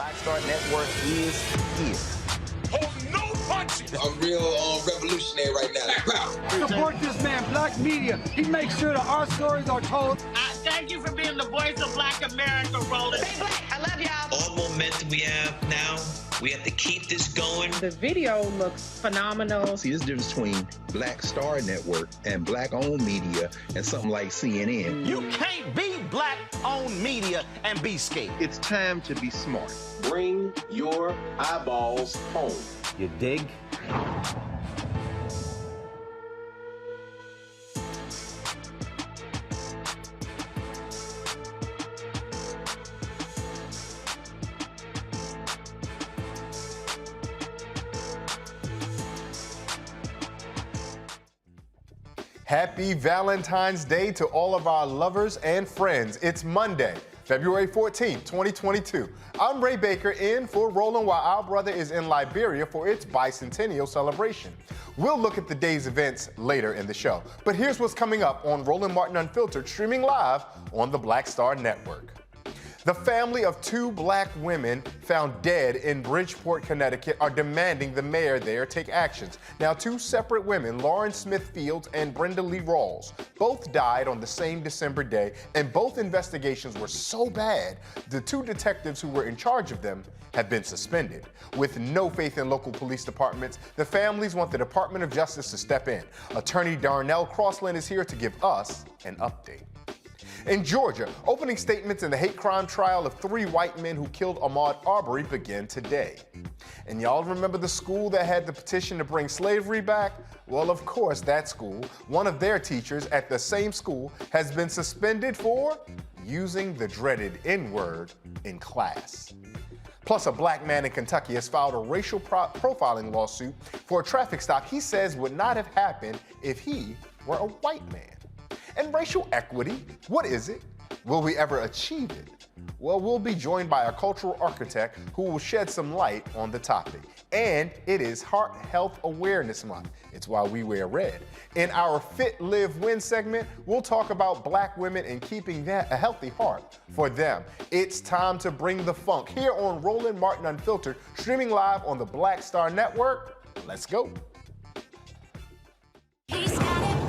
Black Star Network is here. Oh, no punches! I'm real revolutionary right now. Support this man, Black Media. He makes sure that our stories are told. Thank you for being the voice of Black America, Roland. Stay black. I love y'all. All momentum we have now, we have to keep this going. The video looks phenomenal. See, there's a difference between Black Star Network and Black-owned media and something like CNN. You can't be Black-owned media and be scared. It's time to be smart. Bring your eyeballs home. You dig? Happy Valentine's Day to all of our lovers and friends. It's Monday, February 14th, 2022. I'm Ray Baker in for Roland while our brother is in Liberia for its bicentennial celebration. We'll look at the day's events later in the show. But here's what's coming up on Roland Martin Unfiltered, streaming live on the Black Star Network. The family of two black women found dead in Bridgeport, Connecticut are demanding the mayor there take actions. Now, two separate women, Lauren Smith Fields and Brenda Rawls, both died on the same December day, and both investigations were so bad, the two detectives who were in charge of them have been suspended. With no faith in local police departments, the families want the Department of Justice to step in. Attorney Darnell Crosland is here to give us an update. In Georgia, opening statements in the hate crime trial of three white men who killed Ahmaud Arbery begin today. And y'all remember the school that had the petition to bring slavery back? Well, of course, that school, one of their teachers at the same school, has been suspended for using the dreaded N-word in class. Plus, a black man in Kentucky has filed a racial profiling lawsuit for a traffic stop he says would not have happened if he were a white man. And racial equity, what is it? Will we ever achieve it? Well, we'll be joined by a cultural architect who will shed some light on the topic. And it is Heart Health Awareness Month. It's why we wear red. In our Fit, Live, Win segment, we'll talk about black women and keeping a healthy heart for them. It's time to bring the funk here on Roland Martin Unfiltered, streaming live on the Black Star Network. Let's go. He's got it.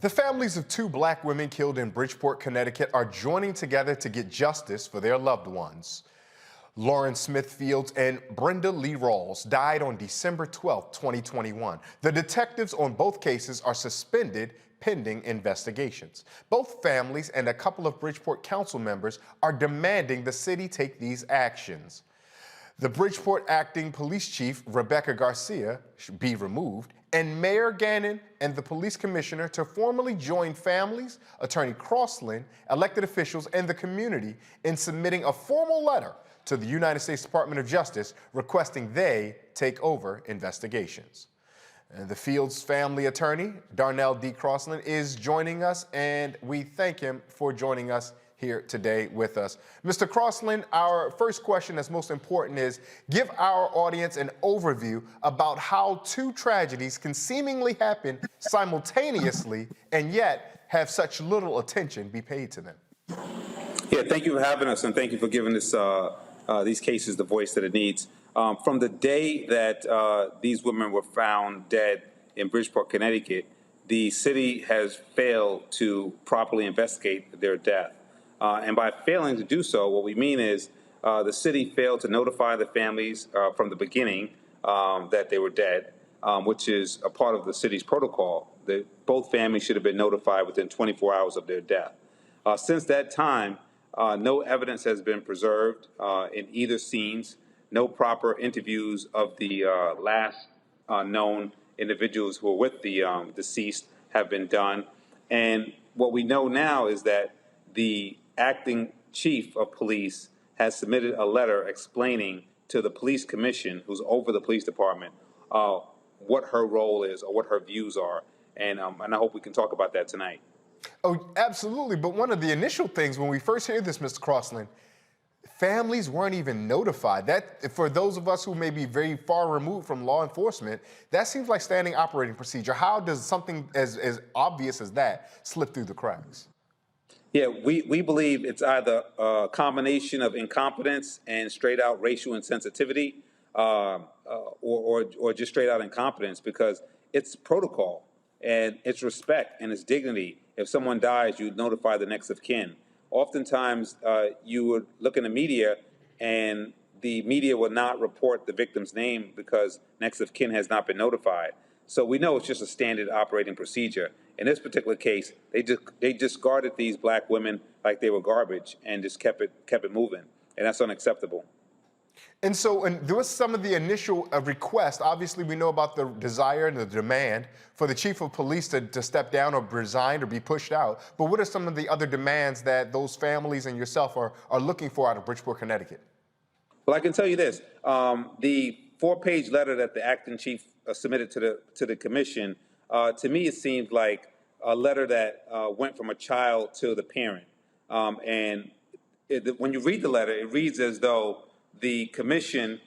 The families of two black women killed in Bridgeport, Connecticut are joining together to get justice for their loved ones. Lauren Smith Fields and Brenda Lee Rawls died on December 12, 2021. The detectives on both cases are suspended pending investigations. Both families and a couple of Bridgeport council members are demanding the city take these actions. The Bridgeport acting police chief, Rebecca Garcia, should be removed, and Mayor Gannon and the police commissioner to formally join families, Attorney Crosland, elected officials, and the community in submitting a formal letter to the United States Department of Justice requesting they take over investigations. And the Fields family attorney, Darnell Crosland, is joining us, and we thank him for joining us here today with us. Mr. Crosland, our first question that's most important is, give our audience an overview about how two tragedies can seemingly happen simultaneously and yet have such little attention be paid to them. Yeah, thank you for having us, and thank you for giving this, these cases the voice that it needs. From the day that these women were found dead in Bridgeport, Connecticut, the city has failed to properly investigate their death. And by failing to do so, what we mean is the city failed to notify the families from the beginning that they were dead, which is a part of the city's protocol. Both families should have been notified within 24 hours of their death. Since that time, no evidence has been preserved in either scenes. No proper interviews of the last known individuals who were with the deceased have been done. And what we know now is that the acting chief of police has submitted a letter explaining to the police commission, who's over the police department, what her role is or what her views are. And I hope we can talk about that tonight. Oh, absolutely. But one of the initial things when we first hear this, Mr. Crosland, families weren't even notified. That, for those of us who may be very far removed from law enforcement, that seems like standing operating procedure. How does something as obvious as that slip through the cracks? Yeah, we believe it's either a combination of incompetence and straight out racial insensitivity, or just straight out incompetence, because it's protocol and it's respect and it's dignity. If someone dies, you notify the next of kin. Oftentimes, you would look in the media and the media will not report the victim's name because next of kin has not been notified. So we know it's just a standard operating procedure. In this particular case, they discarded these black women like they were garbage and just kept it moving, and that's unacceptable. And so, and there was some of the initial requests. Obviously, we know about the desire and the demand for the chief of police to step down or resign or be pushed out. But what are some of the other demands that those families and yourself are looking for out of Bridgeport, Connecticut? Well, I can tell you this: the 4-page letter that the acting chief submitted to the commission, to me, it seemed like a letter that went from a child to the parent. And when you read the letter, it reads as though the commission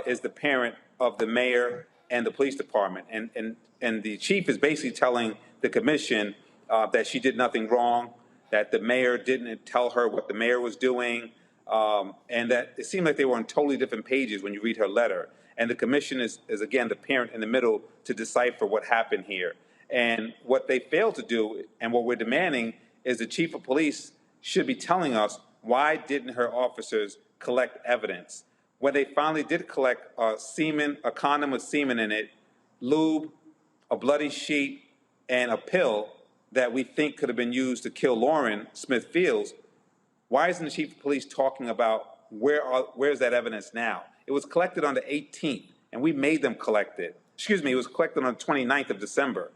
is the parent of the mayor and the police department. And the chief is basically telling the commission that she did nothing wrong, that the mayor didn't tell her what the mayor was doing, and that it seemed like they were on totally different pages when you read her letter. And the commission is again, the parent in the middle to decipher what happened here. And what they failed to do, and what we're demanding, is the chief of police should be telling us why didn't her officers collect evidence. When they finally did collect semen, a condom with semen in it, lube, a bloody sheet, and a pill that we think could have been used to kill Lauren Smith Fields, why isn't the chief of police talking about where's that evidence now? It was collected on the 18th, and we made them collect it. Excuse me, it was collected on the 29th of December,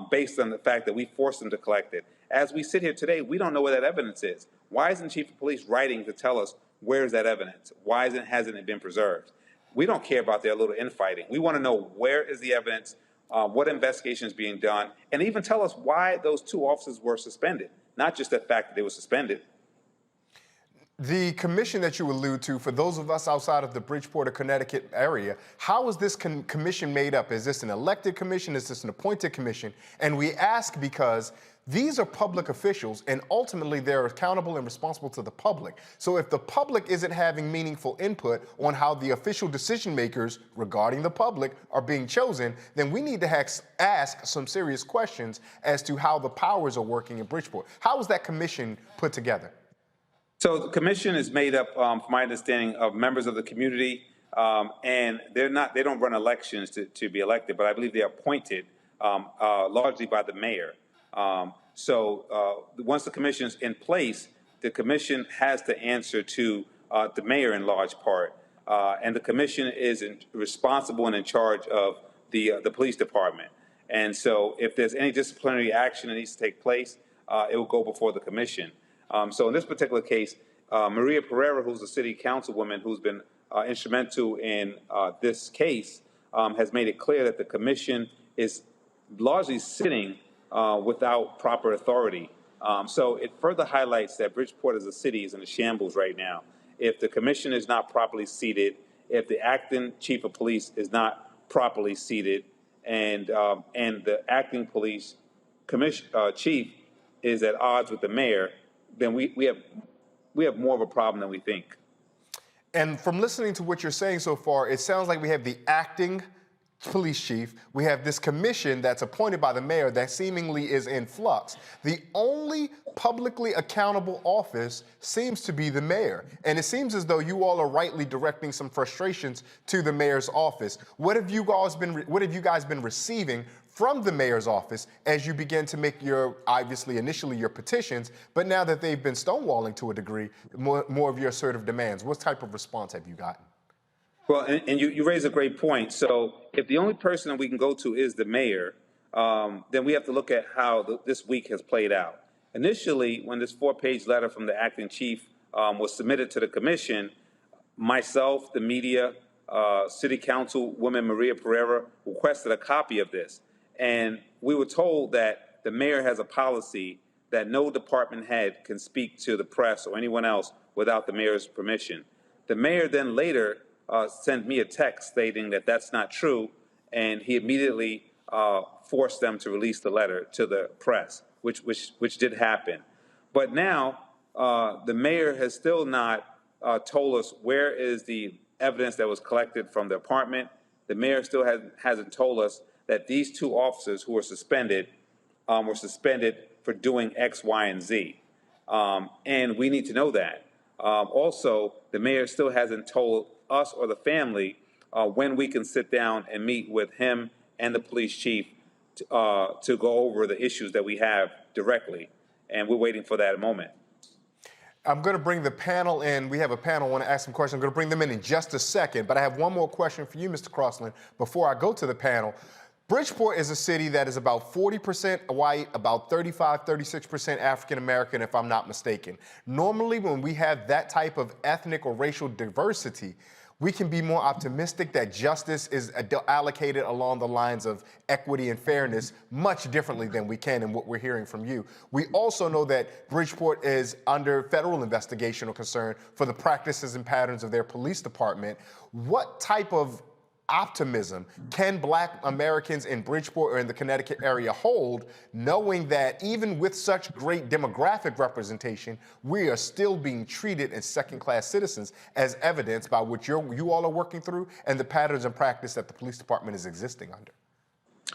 based on the fact that we forced them to collect it. As we sit here today, we don't know where that evidence is. Why isn't the chief of police writing to tell us where's that evidence? Why hasn't it been preserved? We don't care about their little infighting. We want to know where is the evidence, what investigation is being done, and even tell us why those two officers were suspended, not just the fact that they were suspended. The commission that you allude to, for those of us outside of the Bridgeport or Connecticut area, how is this commission made up? Is this an elected commission? Is this an appointed commission? And we ask because These are public officials, and ultimately they're accountable and responsible to the public. So if the public isn't having meaningful input on how the official decision makers regarding the public are being chosen, then we need to ask some serious questions as to how the powers are working in Bridgeport. How was that commission put together? So the commission is made up, from my understanding, of members of the community, and they don't run elections to be elected, but I believe they're appointed largely by the mayor. Once the commission's in place, the commission has to answer to the mayor in large part, and the commission is responsible and in charge of the police department. And so if there's any disciplinary action that needs to take place, it will go before the commission. So in this particular case, Maria Pereira, who's a city councilwoman who's been instrumental in this case, has made it clear that the commission is largely sitting without proper authority. So it further highlights that Bridgeport as a city is in a shambles right now. If the commission is not properly seated, if the acting chief of police is not properly seated, and the acting police chief is at odds with the mayor, then we have more of a problem than we think. And from listening to what you're saying so far, it sounds like we have the acting police chief, we have this commission that's appointed by the mayor that seemingly is in flux. The only publicly accountable office seems to be the mayor. And it seems as though you all are rightly directing some frustrations to the mayor's office. What have you guys been receiving from the mayor's office as you begin to make your, obviously initially your petitions, but now that they've been stonewalling to a degree, more of your assertive demands? What type of response have you gotten? Well, and you raise a great point. So if the only person that we can go to is the mayor, then we have to look at how this week has played out. Initially, when this 4-page letter from the acting chief was submitted to the commission, myself, the media, City Councilwoman Maria Pereira requested a copy of this. And we were told that the mayor has a policy that no department head can speak to the press or anyone else without the mayor's permission. The mayor then later sent me a text stating that that's not true, and he immediately forced them to release the letter to the press, which did happen. But now the mayor has still not told us where is the evidence that was collected from the apartment. The mayor still hasn't told us that these two officers who were suspended for doing X, Y, and Z. And we need to know that. Also, the mayor still hasn't told us or the family when we can sit down and meet with him and the police chief to go over the issues that we have directly. And we're waiting for that moment. I'm going to bring the panel in. We have a panel. I want to ask some questions. I'm going to bring them in just a second. But I have one more question for you, Mr. Crosland, before I go to the panel. Bridgeport is a city that is about 40% white, about 36% African-American, if I'm not mistaken. Normally, when we have that type of ethnic or racial diversity, we can be more optimistic that justice is allocated along the lines of equity and fairness much differently than we can in what we're hearing from you. We also know that Bridgeport is under federal investigation or concern for the practices and patterns of their police department. What type of optimism can Black Americans in Bridgeport or in the Connecticut area hold, knowing that even with such great demographic representation, we are still being treated as second-class citizens, as evidenced by what you all are working through and the patterns and practice that the police department is existing under?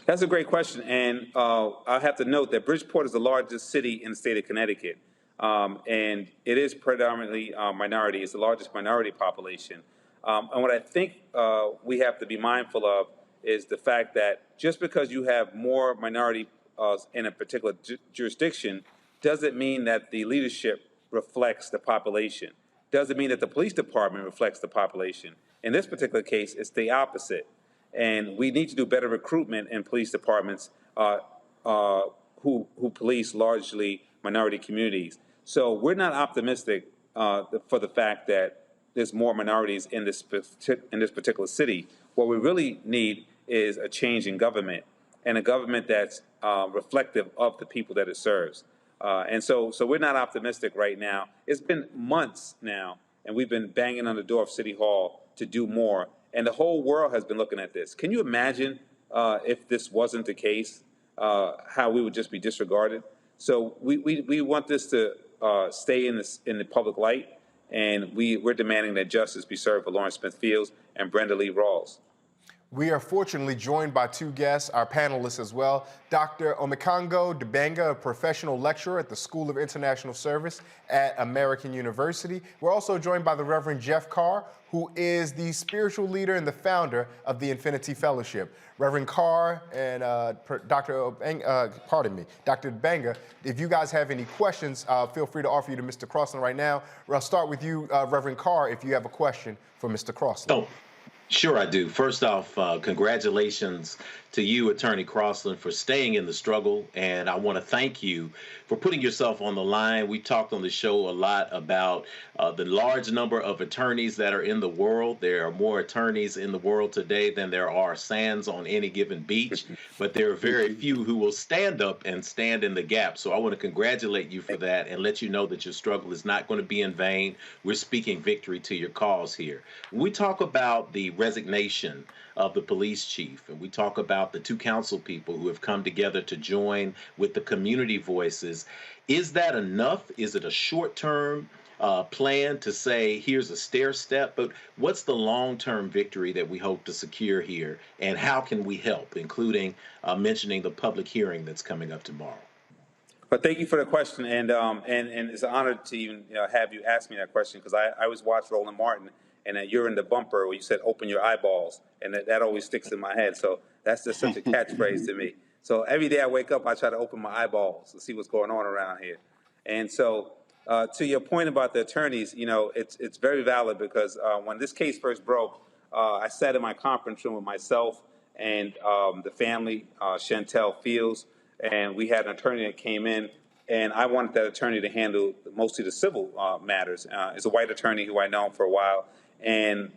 That's a great question, and I have to note that Bridgeport is the largest city in the state of Connecticut, and it is predominantly minority. It's the largest minority population. And what I think we have to be mindful of is the fact that just because you have more minority in a particular jurisdiction doesn't mean that the leadership reflects the population. Doesn't mean that the police department reflects the population. In this particular case, it's the opposite. And we need to do better recruitment in police departments who police largely minority communities. So we're not optimistic for the fact that there's more minorities in this particular city. What we really need is a change in government, and a government that's reflective of the people that it serves. And so we're not optimistic right now. It's been months now, and we've been banging on the door of City Hall to do more, and the whole world has been looking at this. Can you imagine if this wasn't the case, how we would just be disregarded? So we want this to stay in the public light, and we're demanding that justice be served for Lawrence Smith Fields and Brenda Lee Rawls. We are fortunately joined by two guests, our panelists as well. Dr. Omekongo Dibanga, a professional lecturer at the School of International Service at American University. We're also joined by the Reverend Jeff Carr, who is the spiritual leader and the founder of the Infinity Fellowship. Reverend Carr and Dr. Dibanga, if you guys have any questions, feel free to offer you to Mr. Crosland right now. I'll start with you, Reverend Carr, if you have a question for Mr. Crosland. Oh. Sure, I do. First off, congratulations to you, Attorney Crosland, for staying in the struggle. And I want to thank you for putting yourself on the line. We talked on the show a lot about the large number of attorneys that are in the world. There are more attorneys in the world today than there are sands on any given beach. But there are very few who will stand up and stand in the gap. So I want to congratulate you for that and let you know that your struggle is not going to be in vain. We're speaking victory to your cause here. When we talk about the resignation of the police chief, and we talk about the two council people who have come together to join with the community voices, is that enough? Is it a short-term plan to say, here's a stair step? But what's the long-term victory that we hope to secure here, and how can we help, including mentioning the public hearing that's coming up tomorrow? But thank you for the question, and it's an honor to even have you ask me that question, because I always watch Roland Martin, and you're in the bumper where you said, open your eyeballs. And that always sticks in my head. So that's just such a catchphrase to me. So every day I wake up, I try to open my eyeballs to see what's going on around here. And so to your point about the attorneys, it's very valid, because when this case first broke, I sat in my conference room with myself and the family, Chantel Fields, and we had an attorney that came in. And I wanted that attorney to handle mostly the civil matters. It's a white attorney who I know for a while. And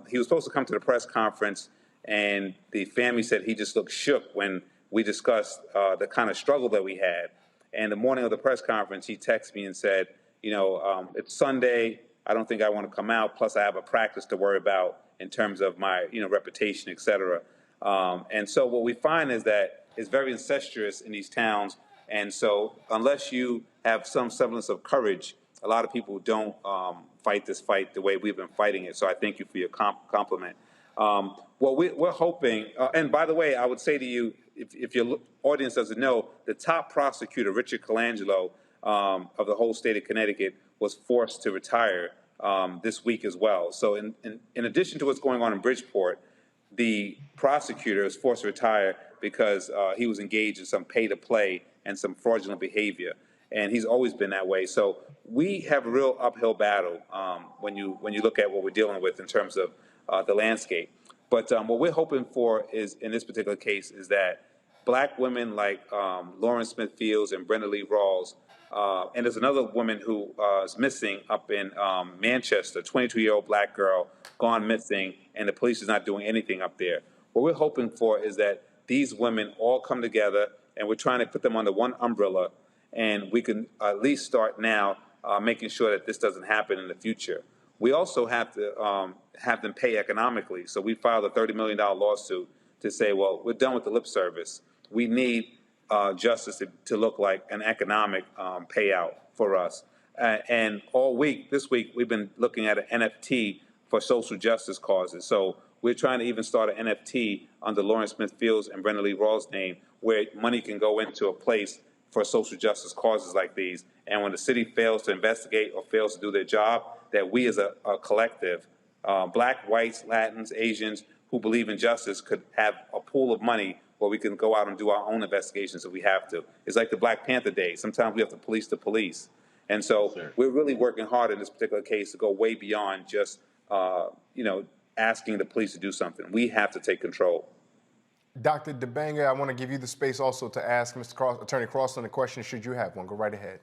he was supposed to come to the press conference, and the family said he just looked shook when we discussed the kind of struggle that we had. And the morning of the press conference, he texted me and said, it's Sunday. I don't think I want to come out. Plus, I have a practice to worry about in terms of my, reputation, et cetera. And so what we find is that it's very incestuous in these towns. And so unless you have some semblance of courage, a lot of people don't fight this fight the way we've been fighting it. So I thank you for your compliment. Well, we're hoping, and by the way, I would say to you, if your audience doesn't know, the top prosecutor, Richard Colangelo, of the whole state of Connecticut, was forced to retire this week as well. So in addition to what's going on in Bridgeport, the prosecutor is forced to retire because he was engaged in some pay-to-play and some fraudulent behavior. And he's always been that way. So we have a real uphill battle when you look at what we're dealing with in terms of the landscape. But what we're hoping for is, in this particular case, is that black women like Lawrence Smith Fields and Brenda Lee Rawls, and there's another woman who is missing up in Manchester, 22-year-old black girl gone missing, and the police is not doing anything up there. What we're hoping for is that these women all come together, and we're trying to put them under one umbrella, and we can at least start now making sure that this doesn't happen in the future. We also have to have them pay economically. So we filed a $30 million lawsuit to say, well, we're done with the lip service. We need justice to look like an economic payout for us. And all week, this week, we've been looking at an NFT for social justice causes. So we're trying to even start an NFT under Lawrence Smith Fields and Brenda Lee Rawls' name, where money can go into a place for social justice causes like these. And when the city fails to investigate or fails to do their job, that we as a collective, black, whites, Latins, Asians who believe in justice could have a pool of money where we can go out and do our own investigations if we have to. It's like the Black Panther days. Sometimes we have to police the police. And so we're really working hard in this particular case to go way beyond just, asking the police to do something. We have to take control. Dr. Dibanga, I want to give you the space also to ask Attorney Crosland a question should you have one. Go right ahead.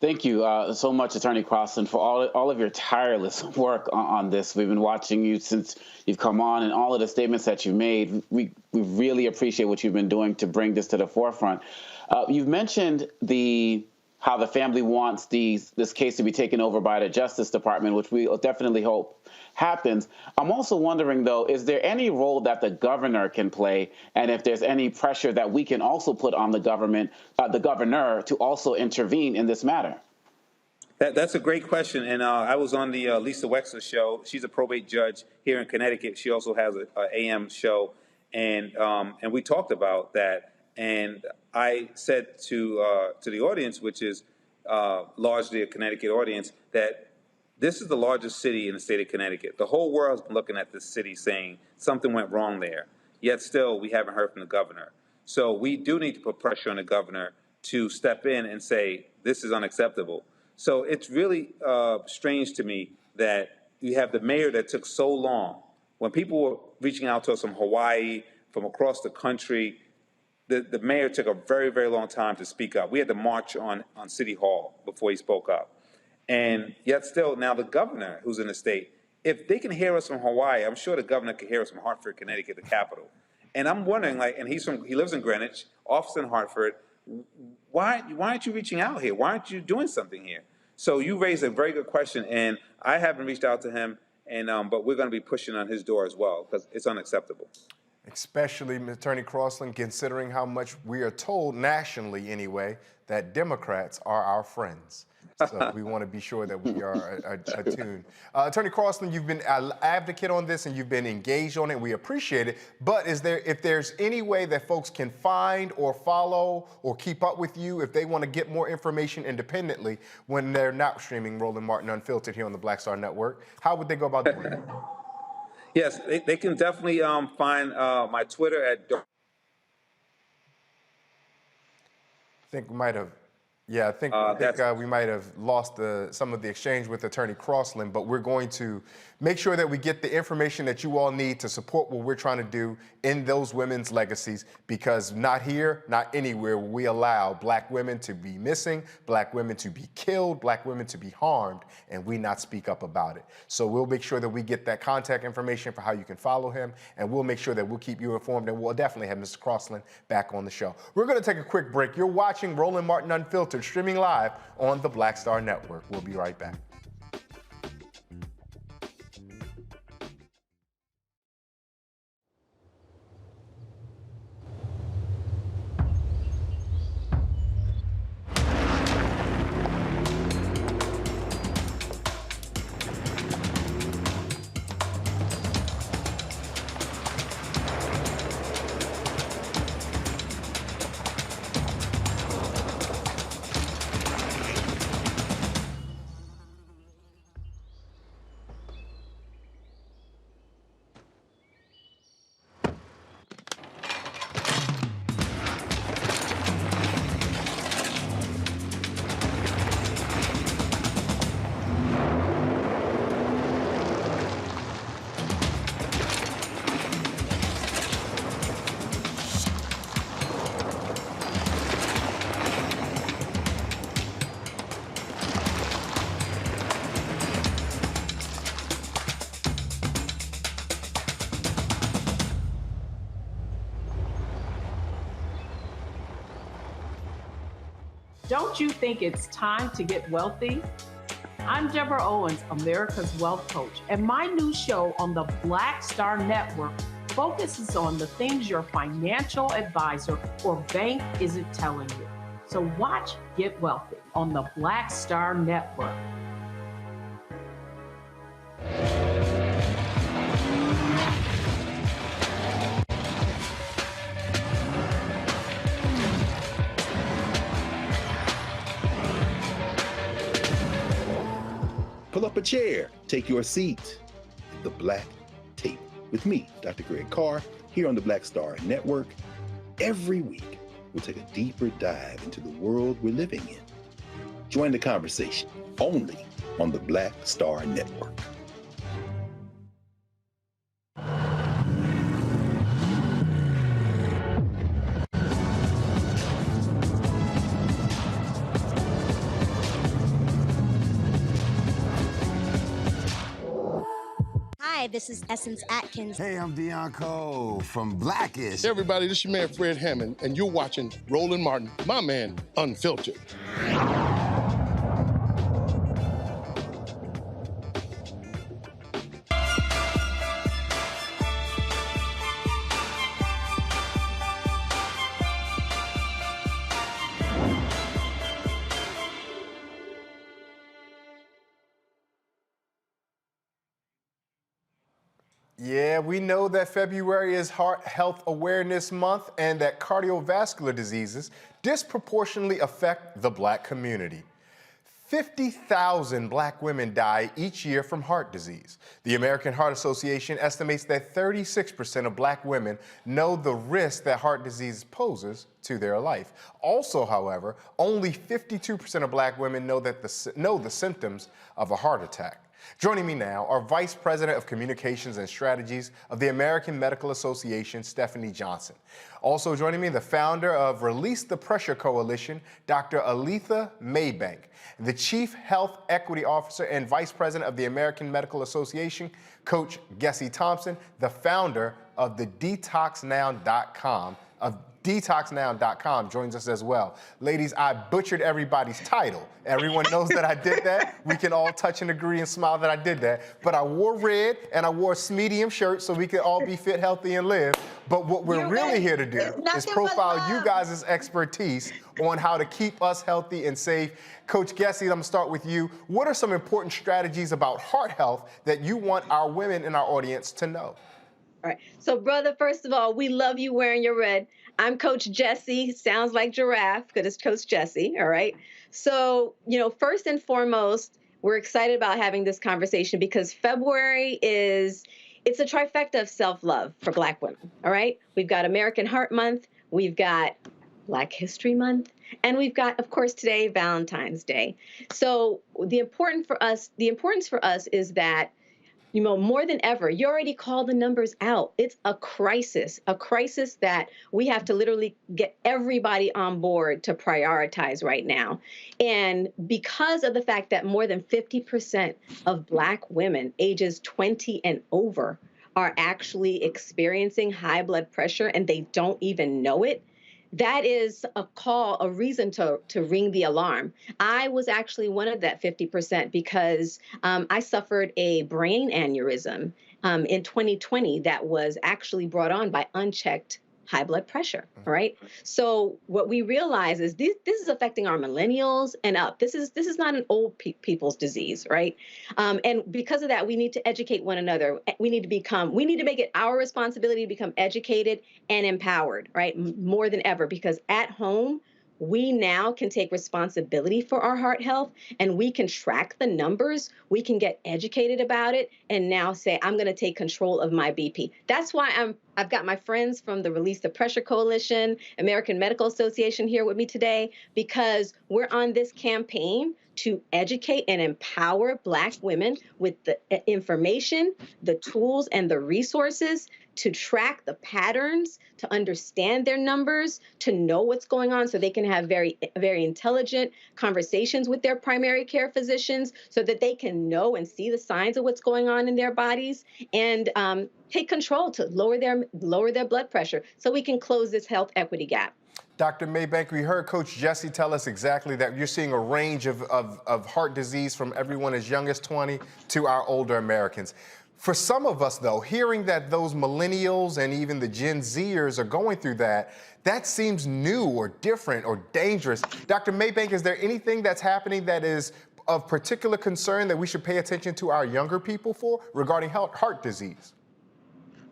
Thank you so much, Attorney Crosland, for all of your tireless work on this. We've been watching you since you've come on, and all of the statements that you made. We really appreciate what you've been doing to bring this to the forefront. You've mentioned the how the family wants this case to be taken over by the Justice Department, which we definitely hope happens. I'm also wondering, though, is there any role that the governor can play, and if there's any pressure that we can also put on the governor to also intervene in this matter? That's a great question, and I was on the Lisa Wexler show. She's a probate judge here in Connecticut. She also has an AM show, and we talked about that. And I said to the audience, which is largely a Connecticut audience, that this is the largest city in the state of Connecticut. The whole world's been looking at this city saying something went wrong there, yet still we haven't heard from the governor. So we do need to put pressure on the governor to step in and say this is unacceptable. So it's really strange to me that you have the mayor that took so long. When people were reaching out to us from Hawaii, from across the country, the mayor took a very, very long time to speak up. We had to march on City Hall before he spoke up. And yet still, now the governor who's in the state, if they can hear us from Hawaii, I'm sure the governor can hear us from Hartford, Connecticut, the capital. And I'm wondering, and he lives in Greenwich, office in Hartford, why aren't you reaching out here? Why aren't you doing something here? So you raised a very good question, and I haven't reached out to him, and but we're going to be pushing on his door as well because it's unacceptable. Especially, Attorney Crosland, considering how much we are told nationally anyway that Democrats are our friends. So we want to be sure that we are attuned. Attorney Crosland, you've been an advocate on this and you've been engaged on it. We appreciate it. But if there's any way that folks can find or follow or keep up with you if they want to get more information independently when they're not streaming Roland Martin Unfiltered here on the Black Star Network, how would they go about doing it? Yes, they can definitely find my Twitter at. I think we might have. Yeah, I think we might have lost some of the exchange with Attorney Crosland, but we're going to make sure that we get the information that you all need to support what we're trying to do in those women's legacies, because not here, not anywhere will we allow black women to be missing, black women to be killed, black women to be harmed, and we not speak up about it. So we'll make sure that we get that contact information for how you can follow him, and we'll make sure that we'll keep you informed, and we'll definitely have Mr. Crosland back on the show. We're going to take a quick break. You're watching Roland Martin Unfiltered, streaming live on the Black Star Network. We'll be right back. Don't you think it's time to get wealthy? I'm Deborah Owens, America's Wealth Coach, and my new show on the Black Star Network focuses on the things your financial advisor or bank isn't telling you. So watch Get Wealthy on the Black Star Network. Pull up a chair, take your seat at the Black Tape with me, Dr. Greg Carr, here on the Black Star Network. Every week, we'll take a deeper dive into the world we're living in. Join the conversation only on the Black Star Network. Hi, Hi, this is Essence Atkins. Hey, I'm Deion Cole from Blackish. Hey, everybody, this is your man Fred Hammond, and you're watching Roland Martin, my man, Unfiltered. Yeah, we know that February is Heart Health Awareness Month and that cardiovascular diseases disproportionately affect the Black community. 50,000 Black women die each year from heart disease. The American Heart Association estimates that 36% of Black women know the risk that heart disease poses to their life. Also, however, only 52% of Black women know the symptoms of a heart attack. Joining me now are Vice President of Communications and Strategies of the American Medical Association, Stephanie Johnson. Also joining me, the founder of Release the Pressure Coalition, Dr. Aletha Maybank, the Chief Health Equity Officer and Vice President of the American Medical Association, Coach Gessie Thompson, the founder of the DetoxNow.com, joins us as well. Ladies, I butchered everybody's title. Everyone knows that I did that. We can all touch and agree and smile that I did that. But I wore red and I wore a medium shirt so we could all be fit, healthy, and live. But what we're really here to do is profile you guys' expertise on how to keep us healthy and safe. Coach Gessie, I'm gonna start with you. What are some important strategies about heart health that you want our women in our audience to know? All right. So, brother, first of all, we love you wearing your red. I'm Coach Gessie. Sounds like giraffe because it's Coach Gessie. All right. So, first and foremost, we're excited about having this conversation because February it's a trifecta of self-love for Black women. All right. We've got American Heart Month. We've got Black History Month. And we've got, of course, today, Valentine's Day. So the importance for us is that more than ever, you already called the numbers out. It's a crisis that we have to literally get everybody on board to prioritize right now. And because of the fact that more than 50% of Black women ages 20 and over are actually experiencing high blood pressure and they don't even know it, that is a reason to ring the alarm. I was actually one of that 50% because I suffered a brain aneurysm in 2020 that was actually brought on by unchecked high blood pressure, all right? So what we realize is this is affecting our millennials and up. This is not an old people's disease, right? And because of that, we need to educate one another. We need to make it our responsibility to become educated and empowered, right? More than ever, because at home, we now can take responsibility for our heart health and we can track the numbers. We can get educated about it and now say, I'm going to take control of my BP. That's why I've got my friends from the Release the Pressure Coalition, American Medical Association here with me today, because we're on this campaign to educate and empower Black women with the information, the tools, and the resources to track the patterns, to understand their numbers, to know what's going on so they can have very, very intelligent conversations with their primary care physicians so that they can know and see the signs of what's going on in their bodies and take control to lower their blood pressure so we can close this health equity gap. Dr. Maybank, we heard Coach Gessie tell us exactly that you're seeing a range of heart disease from everyone as young as 20 to our older Americans. For some of us, though, hearing that those millennials and even the Gen Zers are going through that seems new or different or dangerous. Dr. Maybank, is there anything that's happening that is of particular concern that we should pay attention to our younger people for regarding heart disease?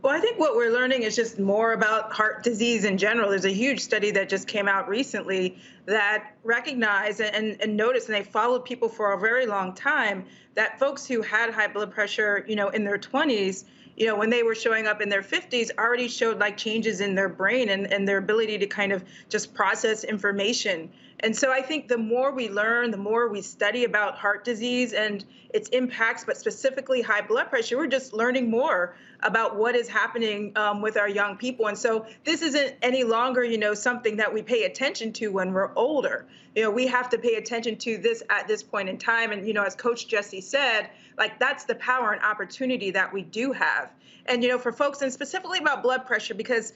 Well, I think what we're learning is just more about heart disease in general. There's a huge study that just came out recently that recognized and noticed, and they followed people for a very long time, that folks who had high blood pressure, in their 20s, when they were showing up in their 50s, already showed like changes in their brain and their ability to kind of just process information. And so I think the more we learn, the more we study about heart disease and its impacts, but specifically high blood pressure, we're just learning more about what is happening with our young people. And so this isn't any longer, something that we pay attention to when we're older. We have to pay attention to this at this point in time. And, as Coach Gessie said, Like, that's the power and opportunity that we do have. And, for folks, and specifically about blood pressure, because,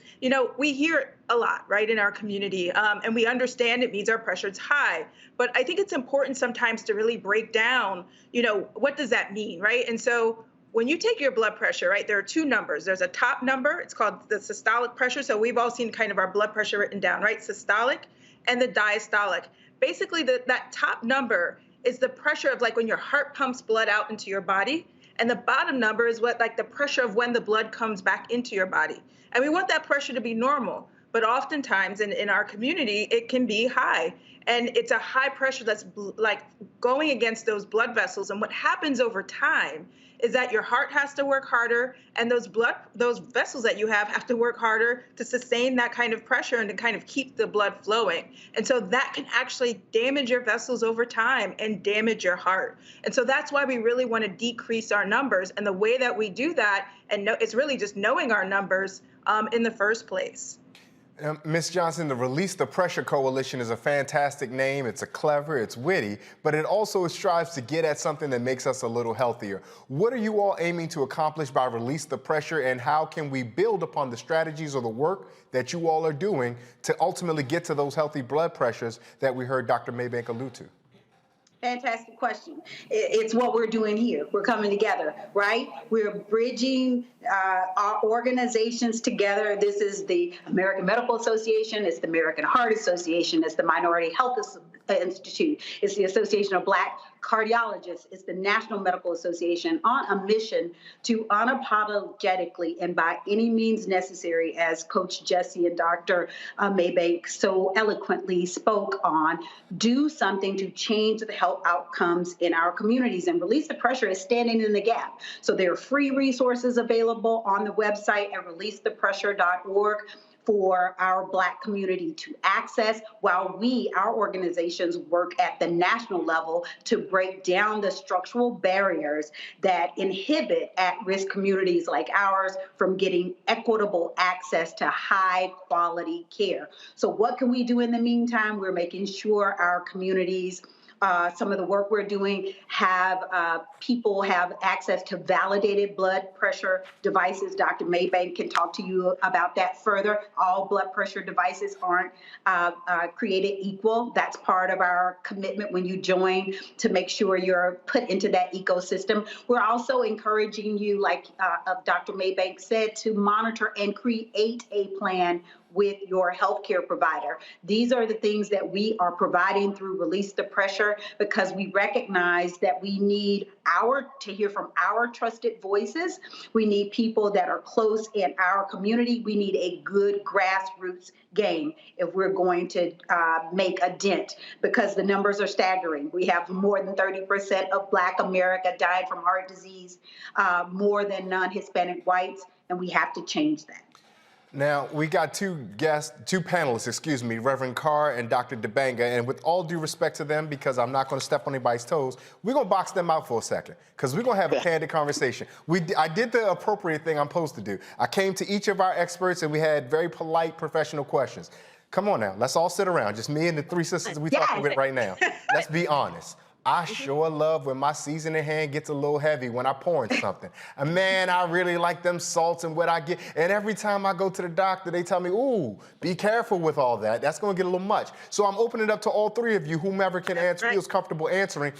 we hear it a lot, right, in our community, and we understand it means our pressure's high. But I think it's important sometimes to really break down, what does that mean, right? And so when you take your blood pressure, right, there are two numbers. There's a top number. It's called the systolic pressure. So we've all seen kind of our blood pressure written down, right? Systolic and the diastolic. Basically, that top number is the pressure of like when your heart pumps blood out into your body. And the bottom number is what like the pressure of when the blood comes back into your body. And we want that pressure to be normal. But oftentimes in our community, it can be high. And it's a high pressure that's like going against those blood vessels. And what happens over time is that your heart has to work harder, and those vessels that you have to work harder to sustain that kind of pressure and to kind of keep the blood flowing. And so that can actually damage your vessels over time and damage your heart. And so that's why we really want to decrease our numbers. And the way that we do that, it's really just knowing our numbers in the first place. Ms. Johnson, the Release the Pressure Coalition is a fantastic name. It's clever, it's witty, but it also strives to get at something that makes us a little healthier. What are you all aiming to accomplish by Release the Pressure, and how can we build upon the strategies or the work that you all are doing to ultimately get to those healthy blood pressures that we heard Dr. Maybank allude to? Fantastic question. It's what we're doing here. We're coming together, right? We're bridging our organizations together. This is the American Medical Association. It's the American Heart Association. It's the Minority Health Institute. It's the Association of Black Cardiologists. It's the National Medical Association on a mission to unapologetically and by any means necessary, as Coach Jesse and Dr. Maybank so eloquently spoke on, do something to change the health outcomes in our communities. And Release the Pressure is standing in the gap. So there are free resources available on the website at releasethepressure.org for our Black community to access, while our organizations work at the national level to break down the structural barriers that inhibit at-risk communities like ours from getting equitable access to high quality care. So what can we do in the meantime? We're making sure our communities, some of the work we're doing, people have access to validated blood pressure devices. Dr. Maybank can talk to you about that further. All blood pressure devices aren't created equal. That's part of our commitment when you join, to make sure you're put into that ecosystem. We're also encouraging you, like Dr. Maybank said, to monitor and create a plan with your healthcare provider. These are the things that we are providing through Release the Pressure, because we recognize that we need to hear from our trusted voices. We need people that are close in our community. We need a good grassroots game if we're going to make a dent, because the numbers are staggering. We have more than 30% of Black America dying from heart disease, more than non-Hispanic whites, and we have to change that. Now, we got two panelists, Reverend Carr and Dr. DeBanga, and with all due respect to them, because I'm not going to step on anybody's toes, we're going to box them out for a second, because we're going to have a candid conversation. I did the appropriate thing I'm supposed to do. I came to each of our experts, and we had very polite, professional questions. Come on now, let's all sit around, just me and the three sisters we're talking with right now. Let's be honest. I sure love when my seasoning hand gets a little heavy when I pour in something. And man, I really like them salts and what I get. And every time I go to the doctor, they tell me, ooh, be careful with all that. That's gonna get a little much. So I'm opening it up to all three of you, whomever can answer, feels comfortable answering.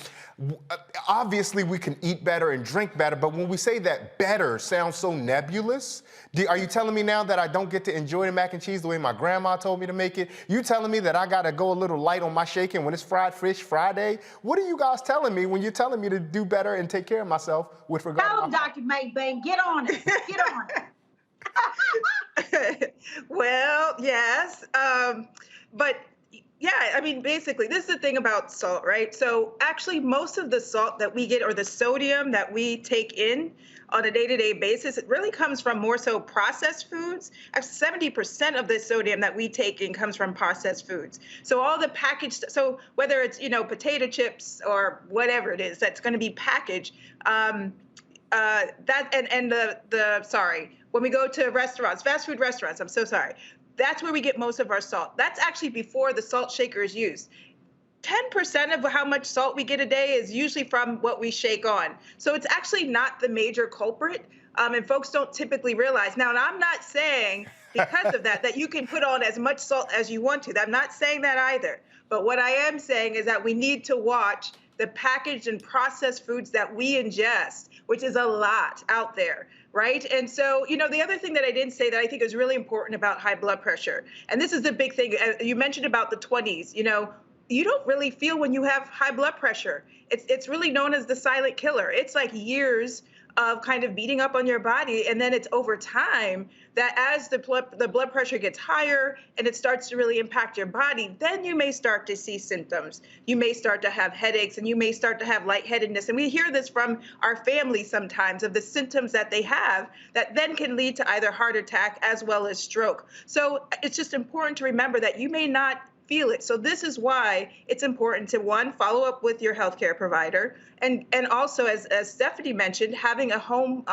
Obviously, we can eat better and drink better, but when we say that better sounds so nebulous, are you telling me now that I don't get to enjoy the mac and cheese the way my grandma told me to make it? You telling me that I gotta go a little light on my shaking when it's fried fish Friday? What are you guys telling me when you're telling me to do better and take care of myself with regard to my Dr. Maybank, get on it. Get on it. Well, yes. But yeah, I mean, basically, this is the thing about salt, right? So actually, most of the salt that we get, or the sodium that we take in on a day-to-day basis, it really comes from more so processed foods. 70% of the sodium that we take in comes from processed foods. So all the packaged, so whether it's, potato chips or whatever it is that's going to be packaged, when we go to restaurants, fast food restaurants, I'm so sorry, that's where we get most of our salt. That's actually before the salt shaker is used. 10% of how much salt we get a day is usually from what we shake on. So it's actually not the major culprit. And folks don't typically realize. Now, and I'm not saying because of that you can put on as much salt as you want to. I'm not saying that either. But what I am saying is that we need to watch the packaged and processed foods that we ingest, which is a lot out there, right? And so, the other thing that I didn't say that I think is really important about high blood pressure, and this is the big thing, you mentioned about the 20s, you don't really feel when you have high blood pressure. It's really known as the silent killer. It's like years of kind of beating up on your body, and then it's over time that as the blood pressure gets higher and it starts to really impact your body, then you may start to see symptoms. You may start to have headaches, and you may start to have lightheadedness. And we hear this from our family sometimes of the symptoms that they have that then can lead to either heart attack as well as stroke. So it's just important to remember that you may not feel it. So this is why it's important to, one, follow up with your healthcare provider, and also, as Stephanie mentioned, having a home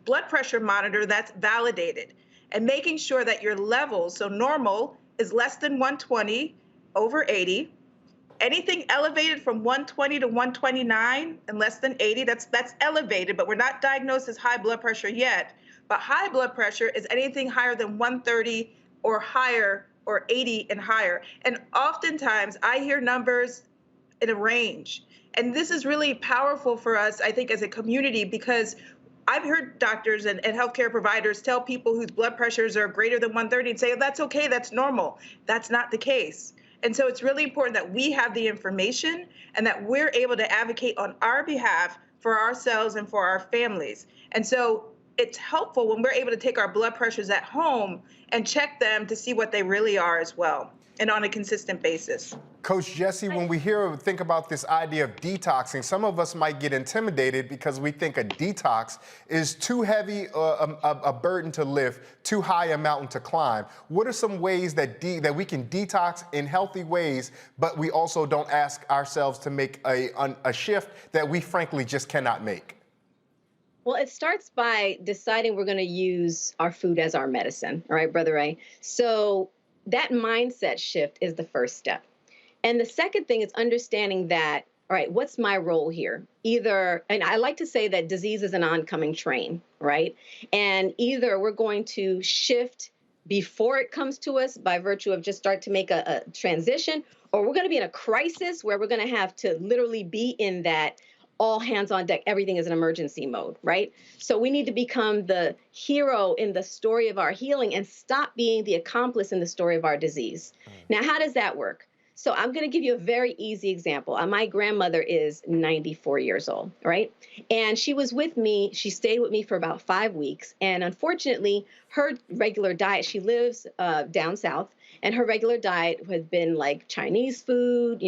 blood pressure monitor that's validated, and making sure that your levels, so normal is less than 120 over 80. Anything elevated from 120 to 129 and less than 80, that's elevated, but we're not diagnosed as high blood pressure yet. But high blood pressure is anything higher than 130 or higher, or 80 and higher. And oftentimes I hear numbers in a range. And this is really powerful for us, I think, as a community, because I've heard doctors and healthcare providers tell people whose blood pressures are greater than 130 and say, oh, that's okay, that's normal. That's not the case. And so it's really important that we have the information and that we're able to advocate on our behalf for ourselves and for our families. And so it's helpful when we're able to take our blood pressures at home and check them to see what they really are as well, and on a consistent basis. Coach Jesse, when we think about this idea of detoxing, some of us might get intimidated because we think a detox is too heavy a burden to lift, too high a mountain to climb. What are some ways that we can detox in healthy ways, but we also don't ask ourselves to make a shift that we frankly just cannot make? Well, it starts by deciding we're going to use our food as our medicine. All right, Brother Ray. So that mindset shift is the first step. And the second thing is understanding that, all right, what's my role here? And I like to say that disease is an oncoming train, right? And either we're going to shift before it comes to us by virtue of just start to make a transition, or we're going to be in a crisis where we're going to have to literally be in that all hands on deck, everything is an emergency mode, right? So we need to become the hero in the story of our healing and stop being the accomplice in the story of our disease. Now, how does that work? So I'm going to give you a very easy example. My grandmother is 94 years old, right? And she was with me. She stayed with me for about 5 weeks. And unfortunately, her regular diet, she lives down south, and her regular diet has been like Chinese food,